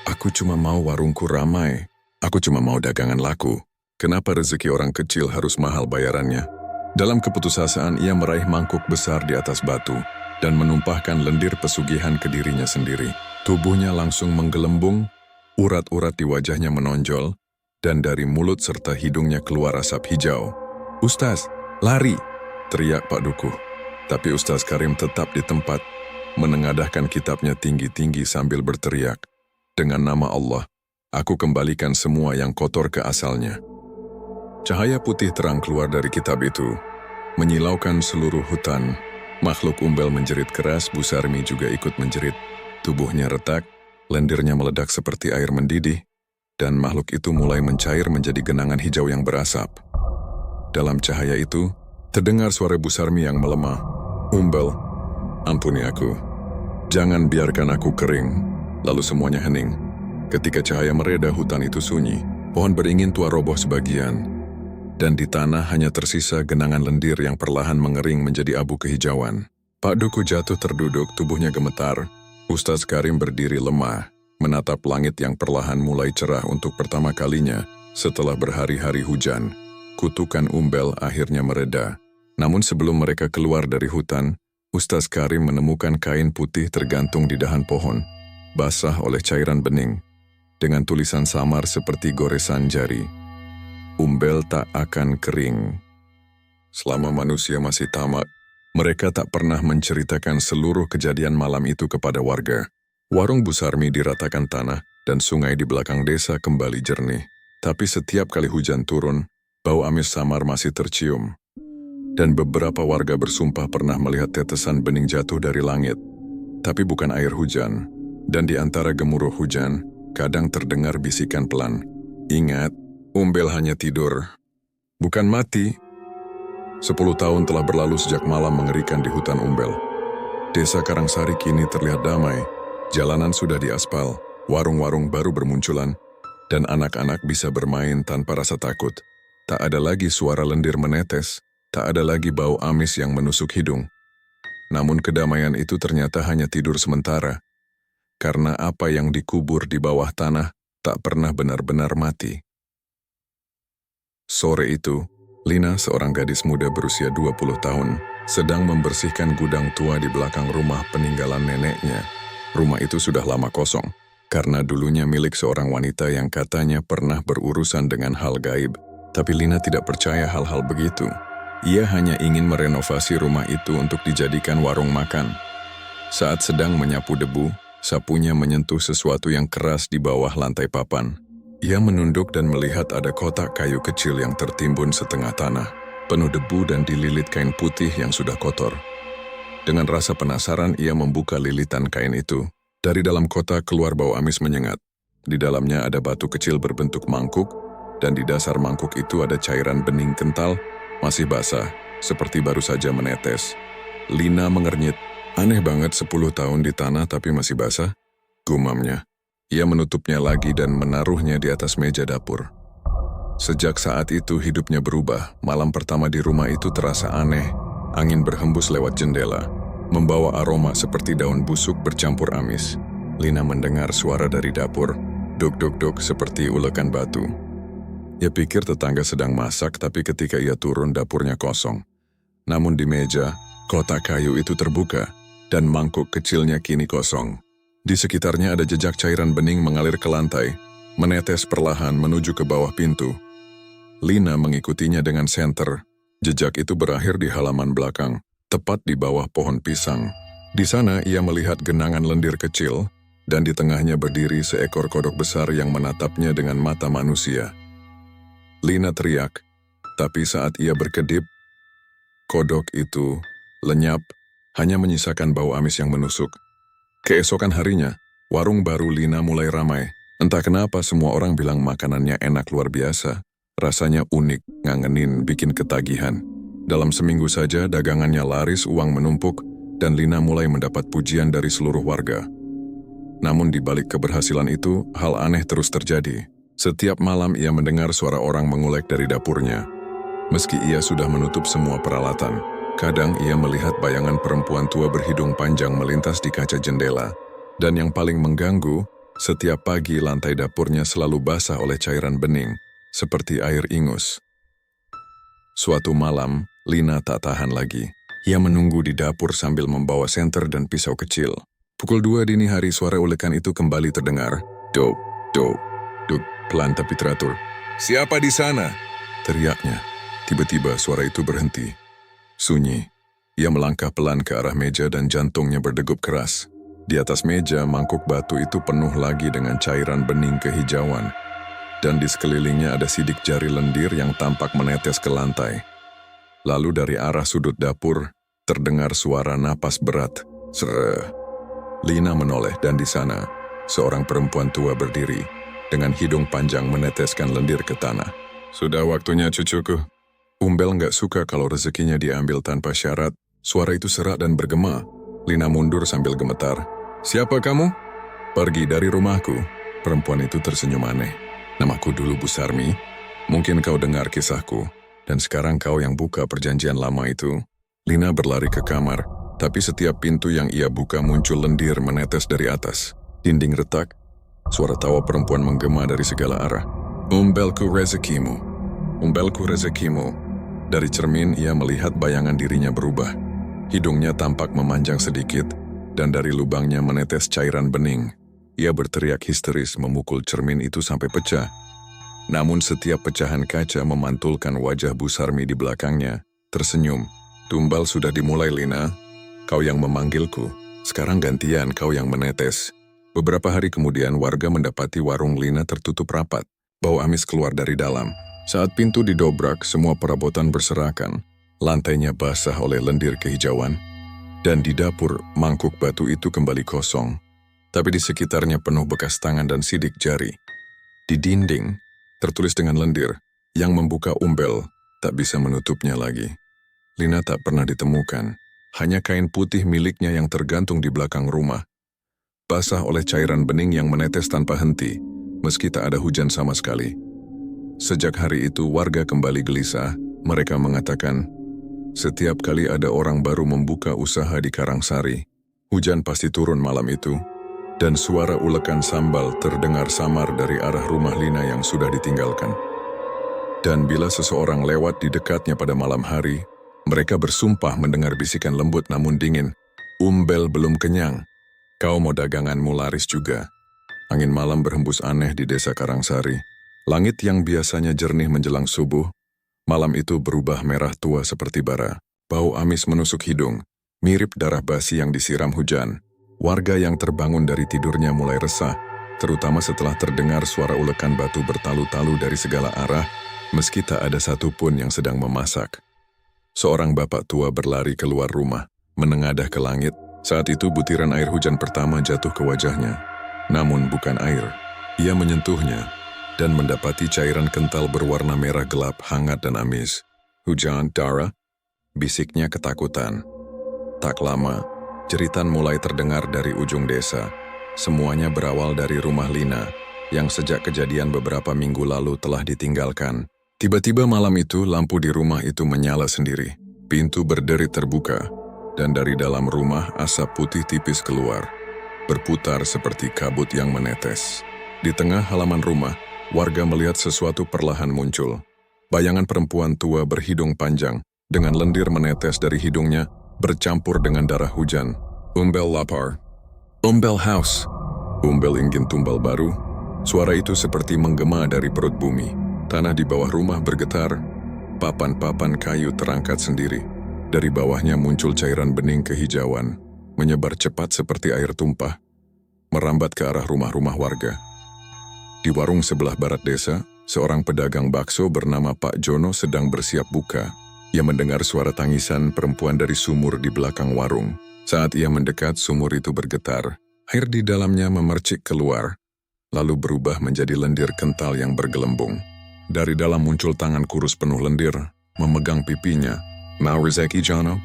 "Aku cuma mau warungku ramai. Aku cuma mau dagangan laku. Kenapa rezeki orang kecil harus mahal bayarannya?" Dalam keputusasaan ia meraih mangkuk besar di atas batu dan menumpahkan lendir pesugihan ke dirinya sendiri. Tubuhnya langsung menggelembung, urat-urat di wajahnya menonjol, dan dari mulut serta hidungnya keluar asap hijau. "Ustaz, lari!" teriak Pak Dukuh. Tapi Ustaz Karim tetap di tempat, menengadahkan kitabnya tinggi-tinggi sambil berteriak, "Dengan nama Allah, aku kembalikan semua yang kotor ke asalnya." Cahaya putih terang keluar dari kitab itu, menyilaukan seluruh hutan. Makhluk Umbel menjerit keras, Bu Sarmi juga ikut menjerit. Tubuhnya retak, lendirnya meledak seperti air mendidih, dan makhluk itu mulai mencair menjadi genangan hijau yang berasap. Dalam cahaya itu, terdengar suara Bu Sarmi yang melemah. "Umbel, ampuni aku. Jangan biarkan aku kering." Lalu semuanya hening. Ketika cahaya mereda, hutan itu sunyi. Pohon beringin tua roboh sebagian, dan di tanah hanya tersisa genangan lendir yang perlahan mengering menjadi abu kehijauan. Pak Dukuh jatuh terduduk, tubuhnya gemetar. Ustaz Karim berdiri lemah, menatap langit yang perlahan mulai cerah untuk pertama kalinya setelah berhari-hari hujan. Kutukan Umbel akhirnya mereda. Namun sebelum mereka keluar dari hutan, Ustaz Karim menemukan kain putih tergantung di dahan pohon, basah oleh cairan bening, dengan tulisan samar seperti goresan jari. "Umbel tak akan kering." Selama manusia masih tamak, mereka tak pernah menceritakan seluruh kejadian malam itu kepada warga. Warung Bu Sarmi diratakan tanah, dan sungai di belakang desa kembali jernih. Tapi setiap kali hujan turun, bau amis samar masih tercium. Dan beberapa warga bersumpah pernah melihat tetesan bening jatuh dari langit. Tapi bukan air hujan. Dan di antara gemuruh hujan, kadang terdengar bisikan pelan. "Ingat, Umbel hanya tidur, bukan mati." 10 tahun telah berlalu sejak malam mengerikan di hutan Umbel. Desa Karangsari kini terlihat damai. Jalanan sudah diaspal, warung-warung baru bermunculan, dan anak-anak bisa bermain tanpa rasa takut. Tak ada lagi suara lendir menetes, tak ada lagi bau amis yang menusuk hidung. Namun kedamaian itu ternyata hanya tidur sementara, karena apa yang dikubur di bawah tanah tak pernah benar-benar mati. Sore itu, Lina, seorang gadis muda berusia 20 tahun, sedang membersihkan gudang tua di belakang rumah peninggalan neneknya. Rumah itu sudah lama kosong, karena dulunya milik seorang wanita yang katanya pernah berurusan dengan hal gaib. Tapi Lina tidak percaya hal-hal begitu. Ia hanya ingin merenovasi rumah itu untuk dijadikan warung makan. Saat sedang menyapu debu, sapunya menyentuh sesuatu yang keras di bawah lantai papan. Ia menunduk dan melihat ada kotak kayu kecil yang tertimbun setengah tanah, penuh debu dan dililit kain putih yang sudah kotor. Dengan rasa penasaran, ia membuka lilitan kain itu. Dari dalam kotak keluar bau amis menyengat. Di dalamnya ada batu kecil berbentuk mangkuk, dan di dasar mangkuk itu ada cairan bening kental, masih basah, seperti baru saja menetes. Lina mengernyit. "Aneh banget, 10 tahun di tanah tapi masih basah," gumamnya. Ia menutupnya lagi dan menaruhnya di atas meja dapur. Sejak saat itu hidupnya berubah. Malam pertama di rumah itu terasa aneh. Angin berhembus lewat jendela, membawa aroma seperti daun busuk bercampur amis. Lina mendengar suara dari dapur, duk-duk-duk seperti ulekan batu. Ia pikir tetangga sedang masak, tapi ketika ia turun dapurnya kosong. Namun di meja, kotak kayu itu terbuka, dan mangkuk kecilnya kini kosong. Di sekitarnya ada jejak cairan bening mengalir ke lantai, menetes perlahan menuju ke bawah pintu. Lina mengikutinya dengan senter. Jejak itu berakhir di halaman belakang, tepat di bawah pohon pisang. Di sana ia melihat genangan lendir kecil, dan di tengahnya berdiri seekor kodok besar yang menatapnya dengan mata manusia. Lina teriak, tapi saat ia berkedip, kodok itu lenyap, hanya menyisakan bau amis yang menusuk. Keesokan harinya, Warung baru Lina mulai ramai. Entah kenapa semua orang bilang makanannya enak luar biasa. Rasanya unik, ngangenin, bikin ketagihan. Dalam seminggu saja dagangannya laris, uang menumpuk, dan Lina mulai mendapat pujian dari seluruh warga. Namun di balik keberhasilan itu, hal aneh terus terjadi. Setiap malam ia mendengar suara orang mengulek dari dapurnya. Meski ia sudah menutup semua peralatan, kadang ia melihat bayangan perempuan tua berhidung panjang melintas di kaca jendela. Dan yang paling mengganggu, setiap pagi lantai dapurnya selalu basah oleh cairan bening, seperti air ingus. Suatu malam, Lina tak tahan lagi. Ia menunggu di dapur sambil membawa senter dan pisau kecil. Pukul 2 dini hari suara ulekan itu kembali terdengar. Duk, duk, duk, pelan tapi teratur. "Siapa di sana?" teriaknya. Tiba-tiba suara itu berhenti. Sunyi. Ia melangkah pelan ke arah meja dan jantungnya berdegup keras. Di atas meja, mangkuk batu itu penuh lagi dengan cairan bening kehijauan. Dan di sekelilingnya ada sidik jari lendir yang tampak menetes ke lantai. Lalu dari arah sudut dapur, terdengar suara napas berat. Sereh. Lina menoleh dan di sana, seorang perempuan tua berdiri, dengan hidung panjang meneteskan lendir ke tanah. "Sudah waktunya cucuku." Umbel nggak suka kalau rezekinya diambil tanpa syarat. Suara itu serak dan bergema. Lina mundur sambil gemetar. "Siapa kamu?" "Pergi dari rumahku." Perempuan itu tersenyum aneh. "Namaku dulu Bu Sarmi. Mungkin kau dengar kisahku. Dan sekarang kau yang buka perjanjian lama itu." Lina berlari ke kamar, tapi setiap pintu yang ia buka muncul lendir menetes dari atas. Dinding retak. Suara tawa perempuan menggema dari segala arah. "Umbelku rezekimu. Umbelku rezekimu." Dari cermin ia melihat bayangan dirinya berubah. Hidungnya tampak memanjang sedikit, dan dari lubangnya menetes cairan bening. Ia berteriak histeris memukul cermin itu sampai pecah. Namun setiap pecahan kaca memantulkan wajah Bu Sarmi di belakangnya, tersenyum. "Tumbal sudah dimulai, Lina. Kau yang memanggilku. Sekarang gantian kau yang menetes." Beberapa hari kemudian warga mendapati warung Lina tertutup rapat. Bau amis keluar dari dalam. Saat pintu didobrak, semua perabotan berserakan. Lantainya basah oleh lendir kehijauan. Dan di dapur, mangkuk batu itu kembali kosong. Tapi di sekitarnya penuh bekas tangan dan sidik jari. Di dinding, tertulis dengan lendir, "Yang membuka umbel, tak bisa menutupnya lagi." Lina tak pernah ditemukan. Hanya kain putih miliknya yang tergantung di belakang rumah. Basah oleh cairan bening yang menetes tanpa henti, meski tak ada hujan sama sekali. Sejak hari itu warga kembali gelisah. Mereka mengatakan, setiap kali ada orang baru membuka usaha di Karangsari, hujan pasti turun malam itu, dan suara ulekan sambal terdengar samar dari arah rumah Lina yang sudah ditinggalkan. Dan bila seseorang lewat di dekatnya pada malam hari, mereka bersumpah mendengar bisikan lembut namun dingin, "Umbel belum kenyang, kau mau daganganmu laris juga." Angin malam berhembus aneh di desa Karangsari. Langit yang biasanya jernih menjelang subuh, malam itu berubah merah tua seperti bara. Bau amis menusuk hidung, mirip darah basi yang disiram hujan. Warga yang terbangun dari tidurnya mulai resah, terutama setelah terdengar suara ulekan batu bertalu-talu dari segala arah, meski tak ada satupun yang sedang memasak. Seorang bapak tua berlari keluar rumah, menengadah ke langit. Saat itu butiran air hujan pertama jatuh ke wajahnya. Namun bukan air. Ia menyentuhnya dan mendapati cairan kental berwarna merah gelap, hangat dan amis. "Hujan, Dara?" bisiknya ketakutan. Tak lama, jeritan mulai terdengar dari ujung desa. Semuanya berawal dari rumah Lina, yang sejak kejadian beberapa minggu lalu telah ditinggalkan. Tiba-tiba malam itu, lampu di rumah itu menyala sendiri. Pintu berderit terbuka, dan dari dalam rumah asap putih tipis keluar, berputar seperti kabut yang menetes. Di tengah halaman rumah, warga melihat sesuatu perlahan muncul. Bayangan perempuan tua berhidung panjang, dengan lendir menetes dari hidungnya, bercampur dengan darah hujan. "Umbel lapar. Umbel haus. Umbel ingin tumbal baru." Suara itu seperti menggema dari perut bumi. Tanah di bawah rumah bergetar. Papan-papan kayu terangkat sendiri. Dari bawahnya muncul cairan bening kehijauan, menyebar cepat seperti air tumpah, merambat ke arah rumah-rumah warga. Di warung sebelah barat desa, seorang pedagang bakso bernama Pak Jono sedang bersiap buka. Ia mendengar suara tangisan perempuan dari sumur di belakang warung. Saat ia mendekat, sumur itu bergetar. Air di dalamnya memercik keluar, lalu berubah menjadi lendir kental yang bergelembung. Dari dalam muncul tangan kurus penuh lendir, memegang pipinya. "Now Rezeki Jono?"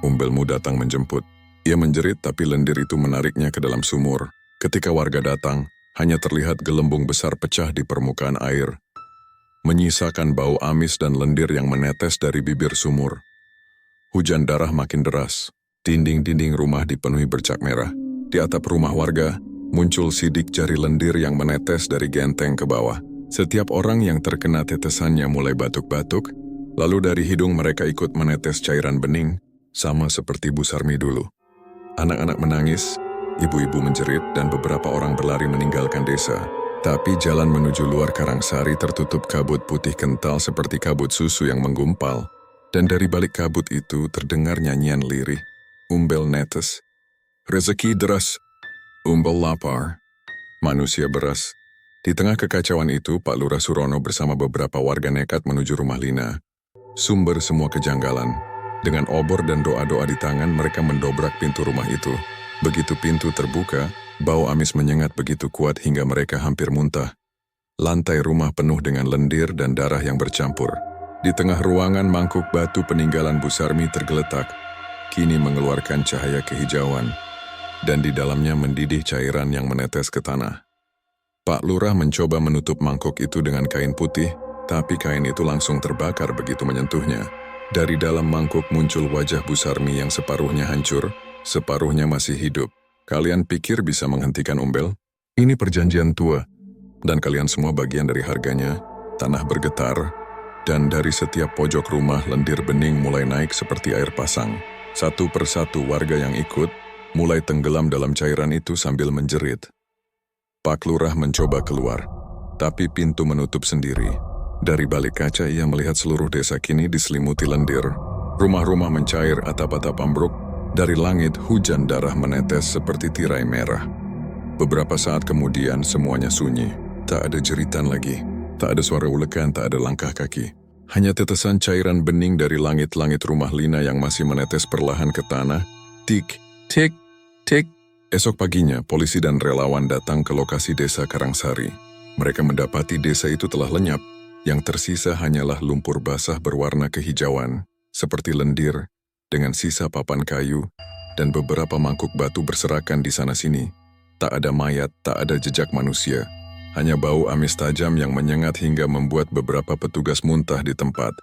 Umbelmu datang menjemput. Ia menjerit tapi lendir itu menariknya ke dalam sumur. Ketika warga datang, hanya terlihat gelembung besar pecah di permukaan air, menyisakan bau amis dan lendir yang menetes dari bibir sumur. Hujan darah makin deras. Dinding-dinding rumah dipenuhi bercak merah. Di atap rumah warga, muncul sidik jari lendir yang menetes dari genteng ke bawah. Setiap orang yang terkena tetesannya mulai batuk-batuk, lalu dari hidung mereka ikut menetes cairan bening, sama seperti Bu Sarmi dulu. Anak-anak menangis, ibu-ibu menjerit, dan beberapa orang berlari meninggalkan desa. Tapi jalan menuju luar Karangsari tertutup kabut putih kental seperti kabut susu yang menggumpal. Dan dari balik kabut itu terdengar nyanyian lirih. Umbel netes. Rezeki deras. Umbel lapar. Manusia beras. Di tengah kekacauan itu, Pak Lurah Surono bersama beberapa warga nekat menuju rumah Lina. Sumber semua kejanggalan. Dengan obor dan doa-doa di tangan, mereka mendobrak pintu rumah itu. Begitu pintu terbuka, bau amis menyengat begitu kuat hingga mereka hampir muntah. Lantai rumah penuh dengan lendir dan darah yang bercampur. Di tengah ruangan, mangkuk batu peninggalan Bu Sarmi tergeletak, kini mengeluarkan cahaya kehijauan, dan di dalamnya mendidih cairan yang menetes ke tanah. Pak Lurah mencoba menutup mangkuk itu dengan kain putih, tapi kain itu langsung terbakar begitu menyentuhnya. Dari dalam mangkuk muncul wajah Bu Sarmi yang separuhnya hancur, separuhnya masih hidup. Kalian pikir bisa menghentikan Umbel? Ini perjanjian tua, dan kalian semua bagian dari harganya. Tanah bergetar, dan dari setiap pojok rumah lendir bening mulai naik seperti air pasang. Satu persatu warga yang ikut mulai tenggelam dalam cairan itu sambil menjerit. Pak Lurah mencoba keluar, tapi pintu menutup sendiri. Dari balik kaca ia melihat seluruh desa kini diselimuti lendir. Rumah-rumah mencair, atap-atap ambruk. Dari langit hujan darah menetes seperti tirai merah. Beberapa saat kemudian semuanya sunyi. Tak ada jeritan lagi. Tak ada suara ulekan, tak ada langkah kaki. Hanya tetesan cairan bening dari langit-langit rumah Lina yang masih menetes perlahan ke tanah. Tik, tik, tik. Esok paginya, polisi dan relawan datang ke lokasi desa Karangsari. Mereka mendapati desa itu telah lenyap. Yang tersisa hanyalah lumpur basah berwarna kehijauan, seperti lendir, dengan sisa papan kayu, dan beberapa mangkuk batu berserakan di sana-sini. Tak ada mayat, tak ada jejak manusia. Hanya bau amis tajam yang menyengat hingga membuat beberapa petugas muntah di tempat.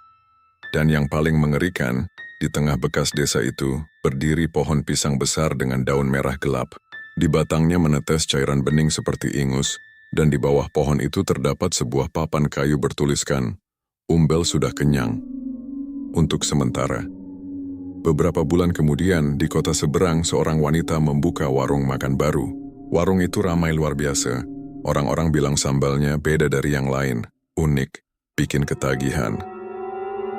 Dan yang paling mengerikan, di tengah bekas desa itu, berdiri pohon pisang besar dengan daun merah gelap. Di batangnya menetes cairan bening seperti ingus, dan di bawah pohon itu terdapat sebuah papan kayu bertuliskan, "Umbel sudah kenyang." Untuk sementara. Beberapa bulan kemudian, di kota seberang, seorang wanita membuka warung makan baru. Warung itu ramai luar biasa. Orang-orang bilang sambalnya beda dari yang lain, unik, bikin ketagihan.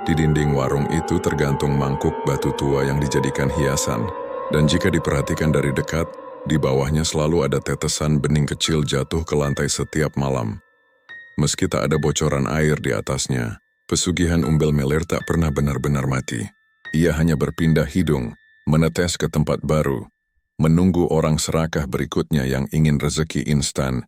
Di dinding warung itu tergantung mangkuk batu tua yang dijadikan hiasan, dan jika diperhatikan dari dekat, di bawahnya selalu ada tetesan bening kecil jatuh ke lantai setiap malam. Meski tak ada bocoran air di atasnya, pesugihan Umbel Meler tak pernah benar-benar mati. Ia hanya berpindah hidung, menetes ke tempat baru, menunggu orang serakah berikutnya yang ingin rezeki instan,